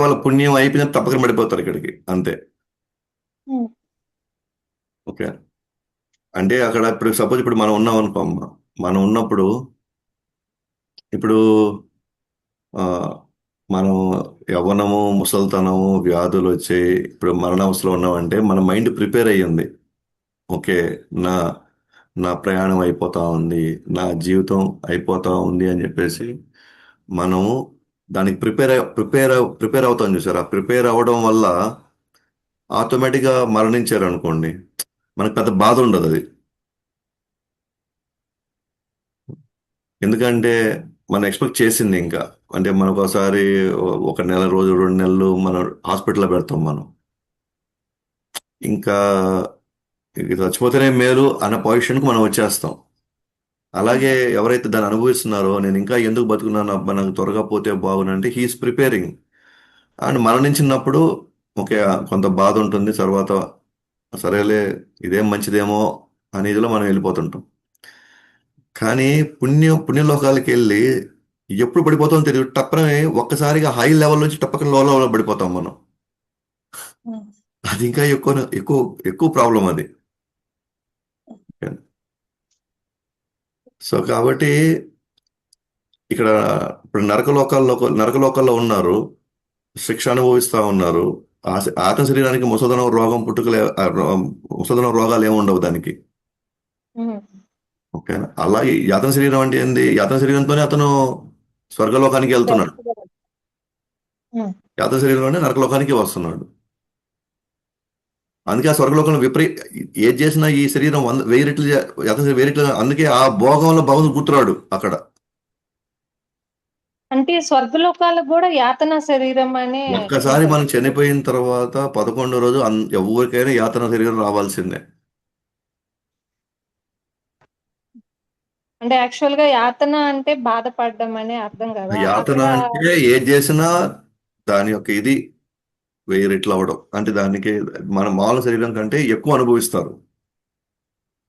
వాళ్ళ పుణ్యం అయిపోయిన తప్పక పడిపోతారు ఇక్కడికి అంతే. ఓకే. అంటే అక్కడ ఇప్పుడు సపోజ్ ఇప్పుడు మనం ఉన్నాం అనుకో అమ్మ, మనం ఉన్నప్పుడు ఇప్పుడు ఆ, మనం యవ్వనము, ముసలితనము, వ్యాధులు వచ్చాయి, ఇప్పుడు మరణావస్థలో ఉన్నామంటే మన మైండ్ ప్రిపేర్ అయ్యింది. ఓకే, నా నా ప్రయాణం అయిపోతా ఉంది, నా జీవితం అయిపోతా ఉంది అని చెప్పేసి మనము దానికి ప్రిపేర్ అవుతాం. చూసారా? ప్రిపేర్ అవ్వడం వల్ల ఆటోమేటిక్గా మరణించారు అనుకోండి, మనకు పెద్ద బాధ ఉండదు అది. ఎందుకంటే మనం ఎక్స్పెక్ట్ చేసింది ఇంకా. అంటే మనకు ఒకసారి ఒక నెల రోజు 2 నెలలు మనం హాస్పిటల్లో పెడతాం. మనం ఇంకా ఇక చచ్చిపోతేనే మేలు అన్న పొజిషన్కి మనం వచ్చేస్తాం. అలాగే ఎవరైతే దాన్ని అనుభవిస్తున్నారో, నేను ఇంకా ఎందుకు బతుకున్నాను అబ్బా, నాకు త్వరగా పోతే బాగునంటే హీఈస్ ప్రిపేరింగ్. అండ్ మరణించినప్పుడు ఓకే, కొంత బాధ ఉంటుంది. తర్వాత సరేలే, ఇదేం మంచిదేమో అనే ఇదిలో మనం వెళ్ళిపోతుంటాం. కానీ పుణ్యలోకాలకి వెళ్ళి ఎప్పుడు పడిపోతామో తెలియదు. టప్పనే ఒక్కసారిగా హై లెవెల్ నుంచి టప్పకన లో లెవెల్ పడిపోతాం మనం. అది ఇంకా ఎక్కువ ఎక్కువ ఎక్కువ ప్రాబ్లం అది. సో కాబట్టి ఇక్కడ ఇప్పుడు నరకలోకాల్లో ఉన్నారు, శిక్ష అనుభవిస్తా ఉన్నారు. ఆత్మ శరీరానికి ముసదనం రోగాలు ఏమి ఉండవు దానికి. ఓకేనా? అలాగే యాతన శరీరం అంటే ఏంది? యాతన శరీరంతోనే అతను స్వర్గలోకానికి వెళ్తున్నాడు, యాతన శరీరంలోనే నరకలోకానికి వస్తున్నాడు. అందుకే ఆ స్వర్గలోకంలో ఏది చేసినా ఈ శరీరం 1000 రెట్లు యాతన శరీరం 1000 రెట్లు. అందుకే ఆ భోగంలో భగవంతుడు కూర్చున్నాడు అక్కడ. అంటే స్వర్గలోకాలకు కూడా యాతన శరీరం అనే ఒక్కసారి మనం చనిపోయిన తర్వాత 11వ రోజు ఎవరికైనా యాతన శరీరం రావాల్సిందే. అంటే యాక్చువల్ గా యాతన అంటే బాధపడడం అనే అర్థం కదా. యాతన అంటే ఏది చేసినా దాని యొక్క ఇది 1000 రెట్లు అవ్వడం. అంటే దానికి మన మామూలు శరీరం కంటే ఎక్కువ అనుభవిస్తారు.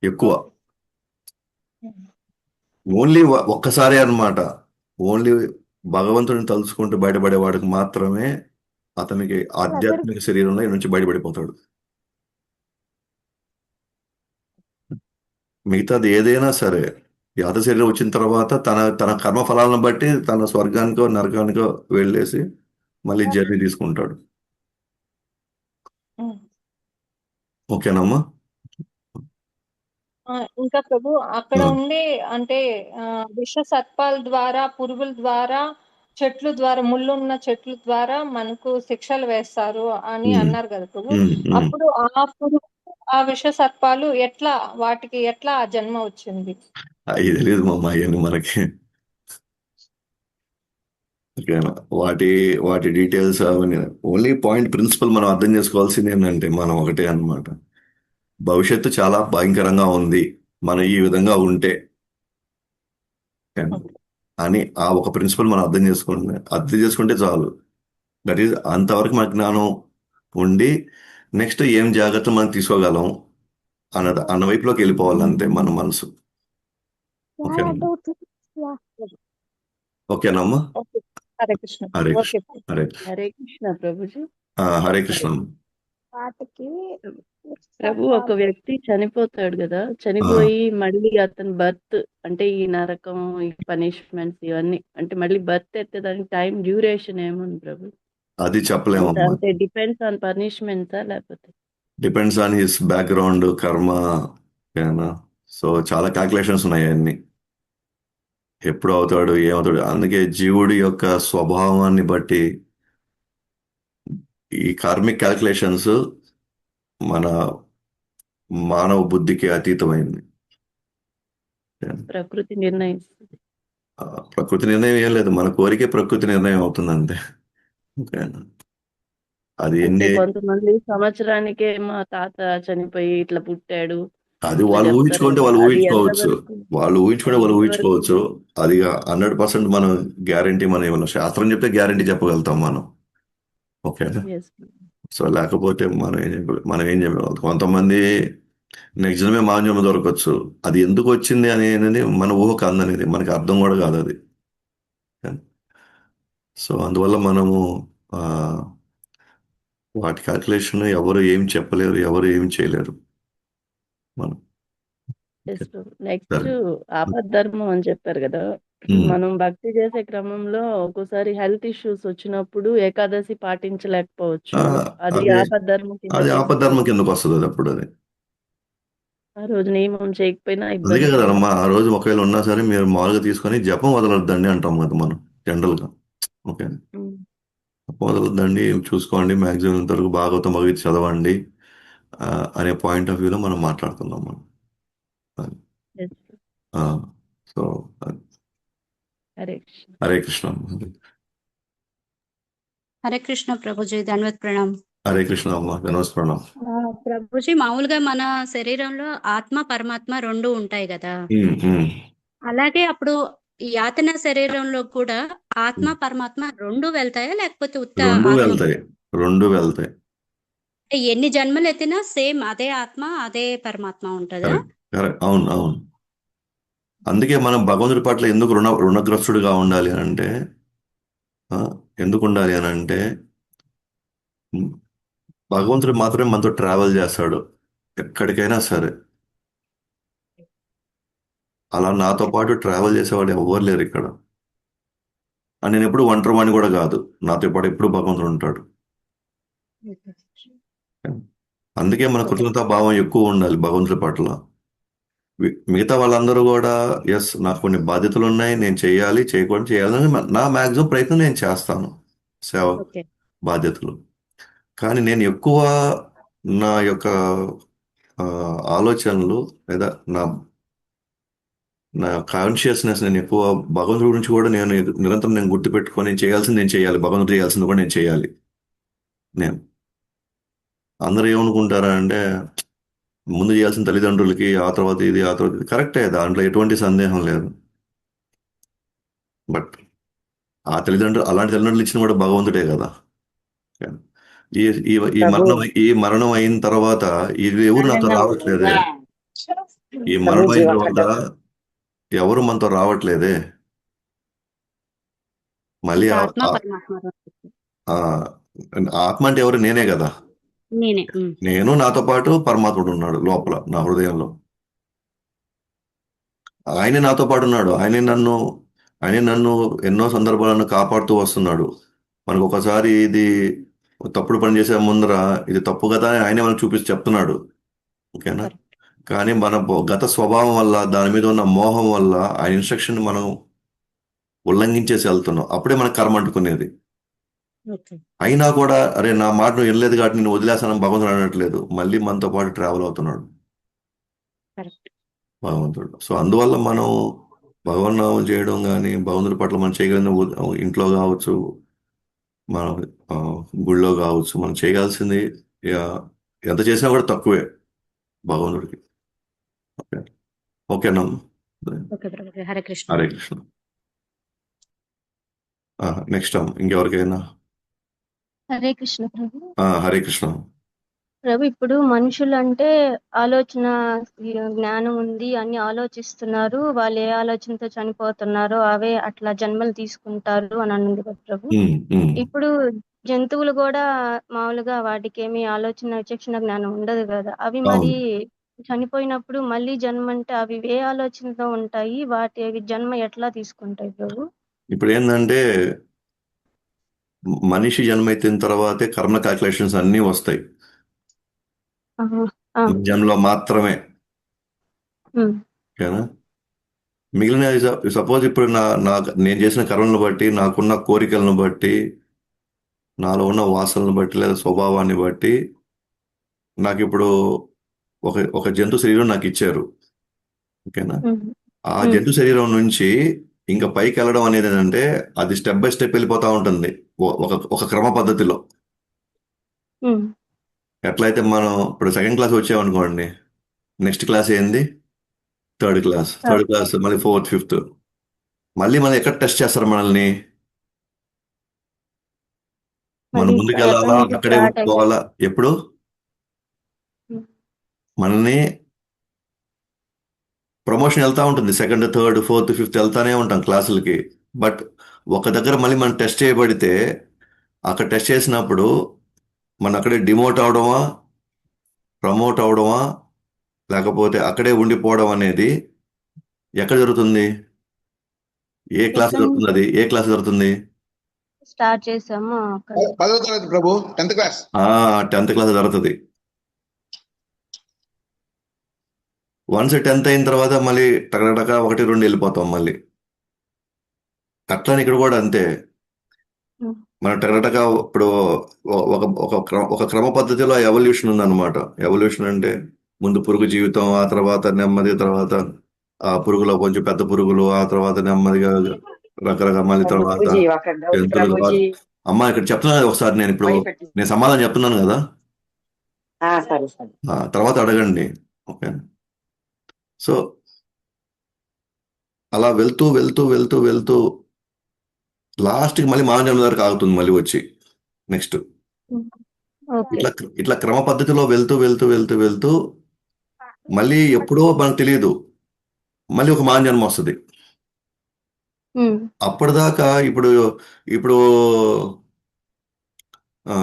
ఎక్కువ. ఓన్లీ ఒక్కసారి అన్నమాట. ఓన్లీ భగవంతుడిని తలుచుకుంటూ బయటపడేవాడికి మాత్రమే అతనికి ఆధ్యాత్మిక శరీరంలో ఈ నుంచి బయటపడిపోతాడు. మిగతాది ఏదైనా సరే యాత శరీరం వచ్చిన తర్వాత తన తన కర్మ ఫలాలను బట్టి తన స్వర్గానికో నరకానికో వెళ్ళేసి మళ్ళీ జర్నీ తీసుకుంటాడు. ఓకేనమ్మా? ఇంకా ప్రభు అక్కడ ఆ. ఉండే అంటే విష సర్పాల ద్వారా, పురుగుల ద్వారా, చెట్లు ద్వారా, ముళ్ళున్న చెట్ల ద్వారా మనకు శిక్షలు వేస్తారు అని ఉమ్, అన్నారు కదా ప్రభు. ఉమ్, ఉమ్. అప్పుడు ఆ పురుగు, ఆ విష సర్పాలు వాటికి ఎట్లా ఆ జన్మ వచ్చింది? అవి తెలియదు మా అవన్నీ మనకి. ఓకేనా? వాటి వాటి డీటెయిల్స్ అవన్నీ ఓన్లీ పాయింట్ ప్రిన్సిపల్ మనం అర్థం చేసుకోవాల్సింది ఏంటంటే మనం ఒకటే అన్నమాట. భవిష్యత్తు చాలా భయంకరంగా ఉంది మనం ఈ విధంగా ఉంటే అని ఆ ఒక ప్రిన్సిపల్ మనం అర్థం చేసుకుంటే చాలు. దట్ ఈస్ అంతవరకు మన జ్ఞానం ఉండి నెక్స్ట్ ఏం జాగ్రత్తలు మనం తీసుకోగలం అన్న వైపులోకి వెళ్ళిపోవాలి అంతే మన మనసు. ఓకేనా? ఓకేనమ్మా? ఓకే. హరే కృష్ణ. హరే ఓకే. కృష్ణ. హరే హరే కృష్ణ ప్రభుజీ. హరే కృష్ణ. ప్రభు ఒక వ్యక్తి చనిపోతాడు కదా, చనిపోయి మళ్ళీ అతని బర్త్ అంటే ఈ నరకం, ఈ పనిష్మెంట్స్ ఇవన్నీ అంటే మళ్ళీ బర్త్ ఎత్తేదానికి టైం డ్యూరేషన్ ఏముంది ప్రభు? అది చెప్పలేమమ్మా. అంటే డిపెండ్స్ ఆన్ పనిష్మెంట్సా లేకపోతే? డిపెండ్స్ ఆన్ హిస్ బ్యాక్గ్రౌండ్ కర్మ. సో చాలా క్యాల్కులేషన్స్ ఉన్నాయి అన్ని. ఎప్పుడు అవుతాడు ఏమవుతాడు, అందుకే జీవుడి యొక్క స్వభావాన్ని బట్టి ఈ కార్మిక్ క్యాల్కులేషన్స్ మన మానవ బుద్ధికి అతీతమైంది. ప్రకృతి నిర్ణయిస్తుంది. ప్రకృతి నిర్ణయం ఏం లేదు, మన కోరికే ప్రకృతి నిర్ణయం అవుతుంది అంతే. ఓకే. అది అంటే ఎన్ని కొంతమంది సంవత్సరానికే మా తాత చనిపోయి ఇట్లా పుట్టాడు అది ఇట్లా వాళ్ళు చెప్తారు ఊహించుకుంటే కదా, వాళ్ళు అది ఊహించుకోవచ్చు. ఎంతవరకు వాళ్ళు ఎంతవరకు ఊహించుకోవచ్చు. అది 100% మనం గ్యారంటీ మనం ఇవ్వలేం. శాస్త్రం చెప్తే గ్యారంటీ చెప్పగలుగుతాం మనం. ఓకే. yes. సో లేకపోతే మనం ఏం చెప్పగలుగుతాం. కొంతమంది నెక్స్ట్ జన్మే మాన్యం దొరకవచ్చు. అది ఎందుకు వచ్చింది అనేది మన ఊహకు అందనేది మనకి అర్థం కూడా కాదు అది. సో అందువల్ల మనము ఆ, వాటి క్యాల్కులేషన్ ఎవరు ఏం చెప్పలేరు, ఎవరు ఏం చేయలేరు మనం. Yes, నెక్స్ట్ సరే. ఆపద్ధర్మం అని చెప్పారు కదా, మనం భక్తి చేసే క్రమంలో ఒక్కోసారి హెల్త్ ఇష్యూస్ వచ్చినప్పుడు ఏకాదశి పాటించలేకపోవచ్చు. అది అది ఆపద్ధర్మం అది కిందకి ఆపద్ధర్మం వస్తుందా? కిందకు వస్తుంది అది అప్పుడు. అది ఆ రోజు నియమం చేయకపోయినా అందుకే ఇబ్బంది లేదు. కదమ్మా ఆ రోజు ఒకవేళ ఉన్నా సరే మీరు మామూలుగా తీసుకొని జపం వదలొద్దండి అంటాం కదా మనం జనరల్గా. ఓకే. ఉమ్. జపం వదలొద్దండి, చూసుకోండి మ్యాక్సిమం ఇంతవరకు భాగవతం భగవత్ చదవండి అనే పాయింట్ ఆఫ్ వ్యూలో మనం మాట్లాడుతున్నాం మనం. Yes. సో హరే కృష్ణ. హరే కృష్ణ. హరే కృష్ణ ప్రభుజీ, ధన్వత్ ప్రణామ్. హరే కృష్ణ అమ్మ, నమస్కారం. ప్రభుజీ, మామూలుగా మన శరీరంలో ఆత్మ పరమాత్మ రెండు ఉంటాయి కదా, అలాగే అప్పుడు ఈ యాతన శరీరంలో కూడా ఆత్మ పరమాత్మ రెండు వెళ్తాయా, లేకపోతే ఉత్త రెండు ఆత్మ? వెళ్తాయి, రెండు వెళ్తాయి. ఎన్ని జన్మలు ఎత్తినా సేమ్ అదే ఆత్మ అదే పరమాత్మ ఉంటుందా? కరెక్ట్. అవును అవును. అందుకే మనం భగవంతుడి పట్ల ఎందుకు రుణగ్రస్తుడిగా ఉండాలి అని అంటే ఎందుకు ఉండాలి అని అంటే భగవంతుడు మాత్రమే మనతో ట్రావెల్ చేస్తాడు ఎక్కడికైనా సరే. అలా నాతో పాటు ట్రావెల్ చేసేవాడు ఎవరు లేరు ఇక్కడ. అని నేను ఎప్పుడు ఒంటరివాణి కూడా కాదు, నాతో పాటు ఎప్పుడు భగవంతుడు ఉంటాడు. అందుకే మన కృతజ్ఞతా భావం ఎక్కువ ఉండాలి భగవంతుడి పట్ల. మిగతా వాళ్ళందరూ కూడా ఎస్ నాకు కొన్ని బాధ్యతలు ఉన్నాయి, నేను చేయాలి చేయాలని నా మ్యాక్సిమం ప్రయత్నం నేను చేస్తాను, సేవ ఓకే. బాధ్యతలు. కానీ నేను ఎక్కువ నా యొక్క ఆలోచనలు లేదా నా నా కాన్షియస్నెస్ నేను ఎక్కువ భగవంతుడి గురించి కూడా నేను నిరంతరం నేను గుర్తుపెట్టుకొని నేను చేయాల్సింది నేను చేయాలి, భగవంతుడు చేయాల్సింది కూడా నేను చేయాలి. నేను అందరూ ఏమనుకుంటారా అంటే ముందు చేయాల్సిన తల్లిదండ్రులకి ఆ తర్వాత ఇది కరెక్టే, దాంట్లో ఎటువంటి సందేహం లేదు. బట్ అలాంటి తల్లిదండ్రులు ఇచ్చిన కూడా భగవంతుడే కదా. ఈ ఈ ఈ మరణం అయిన తర్వాత ఇది ఎవరు నాతో రావట్లేదే. ఈ ప్రభు మరణం అయిన జీవాకడ్డ తర్వాత ఎవరు మనతో రావట్లేదే. మళ్ళీ ఇంకా ఆ- ఆత్మ ఆ- పరమాత్మ రెండు. ఆ, ఆత్మ అంటే ఎవరు? నేనే కదా. నేనే. నేను, నాతో పాటు పరమాత్ముడు ఉన్నాడు లోపల నా హృదయంలో. ఆయనే నాతో పాటు ఉన్నాడు. ఆయనే నన్ను ఎన్నో సందర్భాలను కాపాడుతూ వస్తున్నాడు. మనకు ఒకసారి ఇది తప్పుడు పని చేసే ముందర ఇది తప్పు కదా అని ఆయనే మనకు చూపించి చెప్తున్నాడు. ఓకేనా? కరెక్ట్. కానీ మన గత స్వభావం వల్ల, దాని మీద ఉన్న మోహం వల్ల ఆయన ఇన్స్ట్రక్షన్ మనం ఉల్లంఘించేసి వెళ్తున్నాం. అప్పుడే మనకు కర్మ అంటుకునేది. ఓకే. అయినా కూడా అరే నా మాట నువ్వు వినలేదు కాబట్టి నేను వదిలేసానని భగవంతుడు అనట్లేదు. మళ్ళీ మనతో పాటు ట్రావెల్ అవుతున్నాడు కరెక్ట్. భగవంతుడు. సో అందువల్ల మనం భగవన్నామం చేయడం కానీ, భగవంతుడి పట్ల మనం చేయగలిగిన ఇంట్లో కావచ్చు, మన ఆ, గుళ్ళో కావచ్చు, మనం చేయగలిసింది ఆ, ఎంత చేసినా కూడా తక్కువే భగవంతుడికి. ఓకే, ఓకేనా? ఓకే ప్రభు. హరే కృష్ణ. హరే కృష్ణ. నెక్స్ట్ ఇంకెవరికైనా? హరే కృష్ణ ప్రభు. హరే కృష్ణ. ప్రభు ఇప్పుడు మనుషులు అంటే ఆలోచన జ్ఞానం ఉంది, అన్ని ఆలోచిస్తున్నారు, వాళ్ళు ఏ ఆలోచనతో చనిపోతున్నారో అవే అట్లా జన్మలు తీసుకుంటారు అని అన్నది కదా ప్రభు. ఉమ్, ఉమ్. ఇప్పుడు జంతువులు కూడా మామూలుగా వాటికి ఏమి ఆలోచన విచక్షణ జ్ఞానం ఉండదు కదా, అవి మరి చనిపోయినప్పుడు మళ్ళీ జన్మ అంటే అవి ఏ ఆలోచనతో ఉంటాయి, అవి జన్మ ఎట్లా తీసుకుంటాయి ప్రభు? ఇప్పుడు ఏంటంటే మనిషి జన్మెత్తిన తర్వాతే కర్మ క్యాల్కులేషన్స్ అన్నీ వస్తాయి. ఆహా, ఆ, జన్మలో మాత్రమే. ఉమ్, ఓకేనా? మిగిలిన సపోజ్ ఇప్పుడు నేను చేసిన కర్మలను బట్టి, నాకున్న కోరికలను బట్టి, నాలో ఉన్న వాసనలను బట్టి లేదా స్వభావాన్ని బట్టి నాకు ఇప్పుడు ఒక జంతు శరీరం నాకు ఇచ్చారు. ఓకేనా? ఉమ్, ఆ ఉమ్, జంతు శరీరం నుంచి ఇంకా పైకి వెళ్ళడం అనేది ఏంటంటే అది స్టెప్ బై స్టెప్ వెళ్ళిపోతా ఉంటుంది ఒక క్రమ పద్ధతిలో. ఉమ్, ఎట్లయితే మనం ఇప్పుడు సెకండ్ క్లాస్ వచ్చామనుకోండి, నెక్స్ట్ క్లాస్ ఏంది? థర్డ్ క్లాస్ మళ్ళీ ఫోర్త్, ఫిఫ్త్. మళ్ళీ మనం ఎక్కడ టెస్ట్ చేస్తారు మనల్ని? మనం మళ్ళీ ముందుకు ఎక్కడి వెళ్ళాలా, నుంచి అక్కడే స్టార్ట్ అయ్యి ఉండిపోవాలా? ఎప్పుడు మనల్ని ప్రమోషన్ వెళ్తా ఉంటుంది. సెకండ్, థర్డ్, ఫోర్త్, ఫిఫ్త్ వెళ్తానే ఉంటాం క్లాసులకి. బట్ ఒక దగ్గర మళ్ళీ మనం టెస్ట్ చేయబడితే, అక్కడ టెస్ట్ చేసినప్పుడు మనం అక్కడే డిమోట్ అవడమా, ప్రమోట్ అవడమా, లేకపోతే అక్కడే ఉండిపోవడం అనేది ఎక్కడ జరుగుతుంది? ఏ క్లాస్ ఎక్కడి జరుగుతుంది? అది ఏ క్లాస్ జరుగుతుంది? స్టార్ట్ చేసాము అక్కడ. 10వ తరగతి ప్రభు, 10th క్లాస్. 10th క్లాస్ జరుగుతుంది. వన్స్ 10th అయిన తర్వాత మళ్ళీ టకటక 1, 2 వెళ్ళిపోతాం మళ్ళీ. అట్లానే ఇక్కడ కూడా అంతే. ఉమ్, మన టకటక ఇప్పుడు ఒక క్రమ పద్ధతిలో ఎవల్యూషన్ ఉందన్నమాట. ఎవల్యూషన్ అంటే ముందు పురుగు జీవితం, ఆ తర్వాత నెమ్మది, తర్వాత ఆ పురుగులో కొంచెం పెద్ద పురుగులు, ఆ తర్వాత నెమ్మదిగా రకరకాల మళ్ళీ తర్వాత ప్రభుజీ ఒక డౌట్ జంతువుల తర్వాత. ప్రభుజీ. అమ్మా ఇక్కడ చెప్తున్నాను ఒకసారి, నేను సమాధానం చెప్తున్నాను కదా, సరే సరే. తర్వాత అడగండి. ఓకే. సో అలా వెళ్తూ వెళ్తూ వెళ్తూ వెళ్తూ లాస్ట్కి మళ్ళీ మానవ దగ్గరకు ఆగుతుంది మళ్ళీ వచ్చి నెక్స్ట్. ఉమ్, ఓకే. ఇట్లా క్రమ పద్ధతిలో వెళ్తూ వెళ్తూ వెళ్తూ వెళ్తూ మళ్ళీ ఎప్పుడో మనకు తెలియదు మళ్ళీ ఒక మానజన్మ వస్తుంది. ఉమ్, అప్పటిదాకా ఇప్పుడు ఆ,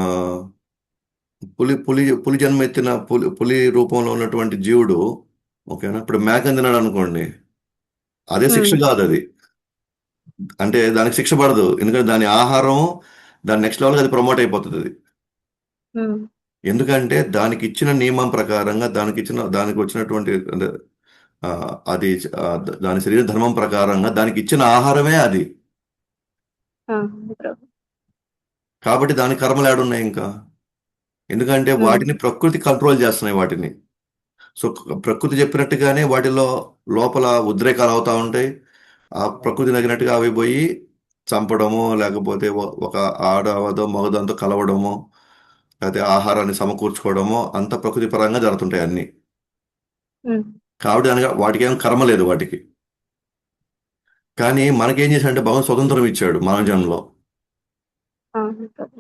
పులి పులి పులి జన్మ ఎత్తిన పులి రూపంలో ఉన్నటువంటి జీవుడు, ఓకేనా, ఇప్పుడు మేకని తిన్నాడు అనుకోండి, అదే శిక్ష కాదు అది. అంటే దానికి శిక్ష పడదు, ఎందుకంటే దాని ఆహారం దాని నెక్స్ట్ లెవెల్కి అది ప్రమోట్ అయిపోతుంది అది. ఉమ్, ఎందుకంటే దానికి ఇచ్చిన నియమం ప్రకారంగా దానికి వచ్చినటువంటి అంటే, అది దాని శరీర ధర్మం ప్రకారంగా దానికి ఇచ్చిన ఆహారమే అది. ఆ, ప్రభు. కాబట్టి దాని కర్మలు ఏడున్నాయి ఇంకా? ఎందుకంటే వాటిని ప్రకృతి కంట్రోల్ చేస్తున్నాయి వాటిని. సో ప్రకృతి చెప్పినట్టుగానే వాటిలో లోపల ఉద్రేకాలు అవుతా ఉంటాయి. ఆ ప్రకృతి నగినట్టుగా అవి పోయి చంపడము, లేకపోతే ఒక ఆడవదో మగదంతో కలవడము, లేకపోతే ఆహారాన్ని సమకూర్చుకోవడము, అంత ప్రకృతి పరంగా జరుగుతుంటాయి అన్ని. ఉమ్, కాబట్టి వాటికి ఏం కర్మ లేదు వాటికి. కానీ మనకేం చేశాడంటే భగవంతుడు స్వతంత్రం ఇచ్చాడు మానవ జన్మలో. ఆ, ప్రభు.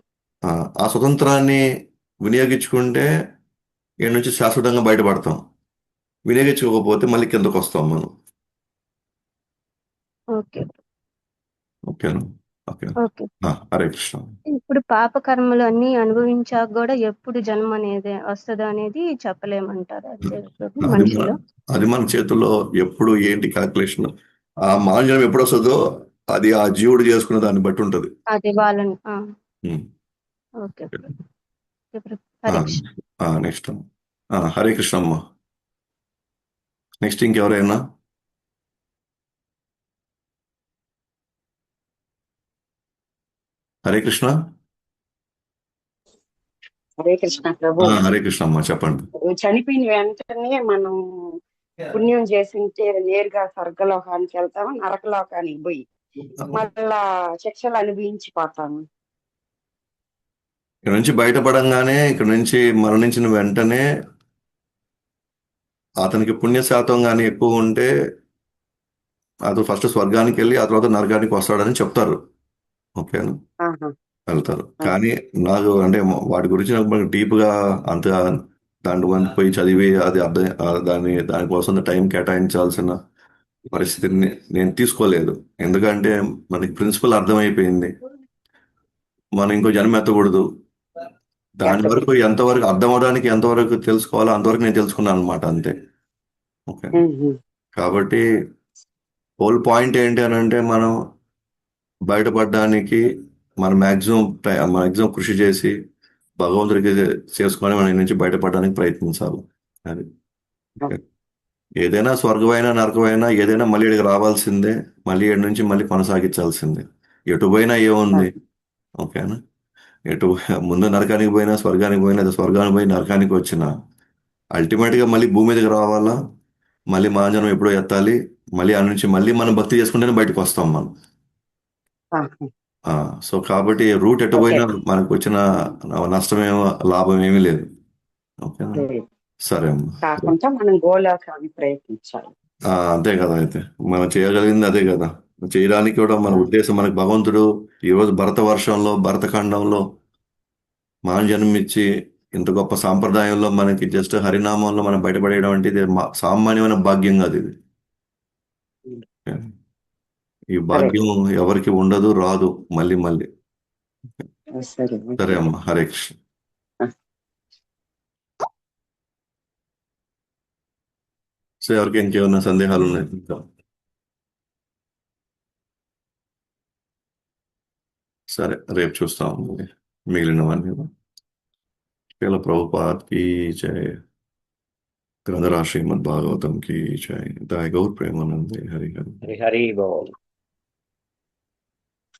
ఆ స్వతంత్రాన్ని వినియోగించుకుంటే ఈ నుంచి శాశ్వతంగా బయటపడతాం. వినియోగించుకోకపోతే మళ్ళీ కిందకు వస్తాం మనం. ఓకే ఓకేనా? ఓకే. ఓకే. హరే కృష్ణ. ఇప్పుడు పాప కర్మలు అన్ని అనుభవించాక కూడా ఎప్పుడు జన్మ అనేది వస్తుందో అనేది చెప్పలేమంటారు అంతే ప్రభు అది మనిషిలో. అది మన చేతుల్లో ఎప్పుడు ఏంటి క్యాల్కులేషన్, ఆ మానజనం ఎప్పుడు వస్తుందో అది ఆ జీవుడు చేసుకున్న దాన్ని బట్టి ఉంటది. అది వాళ్ళని ఉమ్. ఓకే ప్రభు. ఓకే ప్రభు. హరే కృష్ణ. నెక్స్ట్ హరే కృష్ణ అమ్మ. నెక్స్ట్ ఇంకెవరైనా? హరే కృష్ణ. హరే కృష్ణ ప్రభు. హరే కృష్ణ అమ్మ, చెప్పండి. చనిపోయిన వెంటనే మనం పుణ్యం చేసింటే నేరుగా స్వర్గలోకానికి వెళ్తాము, నరకలోకానికి పోయి మళ్ళా శిక్షలు అనుభవించిపోతాము. ఇక్కడ నుంచి బయటపడంగానే, ఇక్కడ నుంచి మరణించిన వెంటనే అతనికి పుణ్యశాతం కానీ ఎక్కువ ఉంటే అతను ఫస్ట్ స్వర్గానికి వెళ్ళి ఆ తర్వాత నరకానికి వస్తాడని చెప్తారు. ఓకేనా? వెళ్తారు. కానీ నాకు అంటే వాటి గురించి నాకు డీప్గా అంత దాంట్లో పోయి చదివి అది అర్థం దానికోసం టైం కేటాయించాల్సిన పరిస్థితిని నేను తీసుకోలేదు. ఎందుకంటే మనకి ప్రిన్సిపల్ అర్థమైపోయింది, మనం ఇంకో జన్మ ఎత్తకూడదు. దాని వరకు ఎంతవరకు అర్థం అవడానికి ఎంతవరకు తెలుసుకోవాలో అంతవరకు నేను తెలుసుకున్నాను అనమాట, అంతే. ఓకే. కాబట్టి హోల్ పాయింట్ ఏంటి అని అంటే, మనం బయటపడడానికి మనం మ్యాక్సిమం కృషి చేసి భగవంతుడికి చేసుకొని మన నుంచి బయటపడడానికి ప్రయత్నించాలి. అది ఏదైనా స్వర్గమైనా నరకమైనా ఏదైనా మళ్ళీ ఇక్కడికి రావాల్సిందే, మళ్ళీ ఇక్కడి నుంచి మళ్ళీ కొనసాగించాల్సిందే. ఎటు పోయినా ఏముంది? ఓకేనా? ఎటు ముందు నరకానికి పోయినా స్వర్గానికి పోయినా, లేదా స్వర్గానికి పోయి నరకానికి వచ్చినా అల్టిమేట్గా మళ్ళీ భూమి మీదకి రావాలా, మళ్ళీ మానజనం ఎప్పుడో ఎత్తాలి, మళ్ళీ ఆ నుంచి మళ్ళీ మనం భక్తి చేసుకుంటేనే బయటకు వస్తాం మనం. సో కాబట్టి రూట్ ఎటు పోయినా మనకు వచ్చిన నష్టమేమో లాభం ఏమీ లేదు. ఓకేనా? సరే అమ్మా. కాకుండా మనం గోలోకానికి ప్రయత్నించాలి. అంతే కదా. అయితే మనం చేయగలిగింది అదే కదా. చేయడానికి కూడా మన ఉద్దేశం, మనకు భగవంతుడు ఈరోజు భరత వర్షంలో, భరతఖండంలో మాన జన్మించి ఇంత గొప్ప సాంప్రదాయంలో మనకి జస్ట్ హరినామంలో మనం బయటపడేయడం అంటే ఇది సామాన్యమైన భాగ్యం కాదు ఇది. ఈ భాగ్యం ఎవరికి ఉండదు, రాదు మళ్ళీ మళ్ళీ. సరే అమ్మా, హరే కృష్ణ. సో ఎవరికి ఇంకేమైనా సందేహాలు ఉన్నాయి? సరే, రేపు చూస్తాం మిగిలినవన్నీ. శ్రీల ప్రభుపాద్ की जय, ग्रंथराज श्रीमद् भागवतम की जय, दाय गौर प्रेमानंदे, हरि हरि హరి హరి బోల్.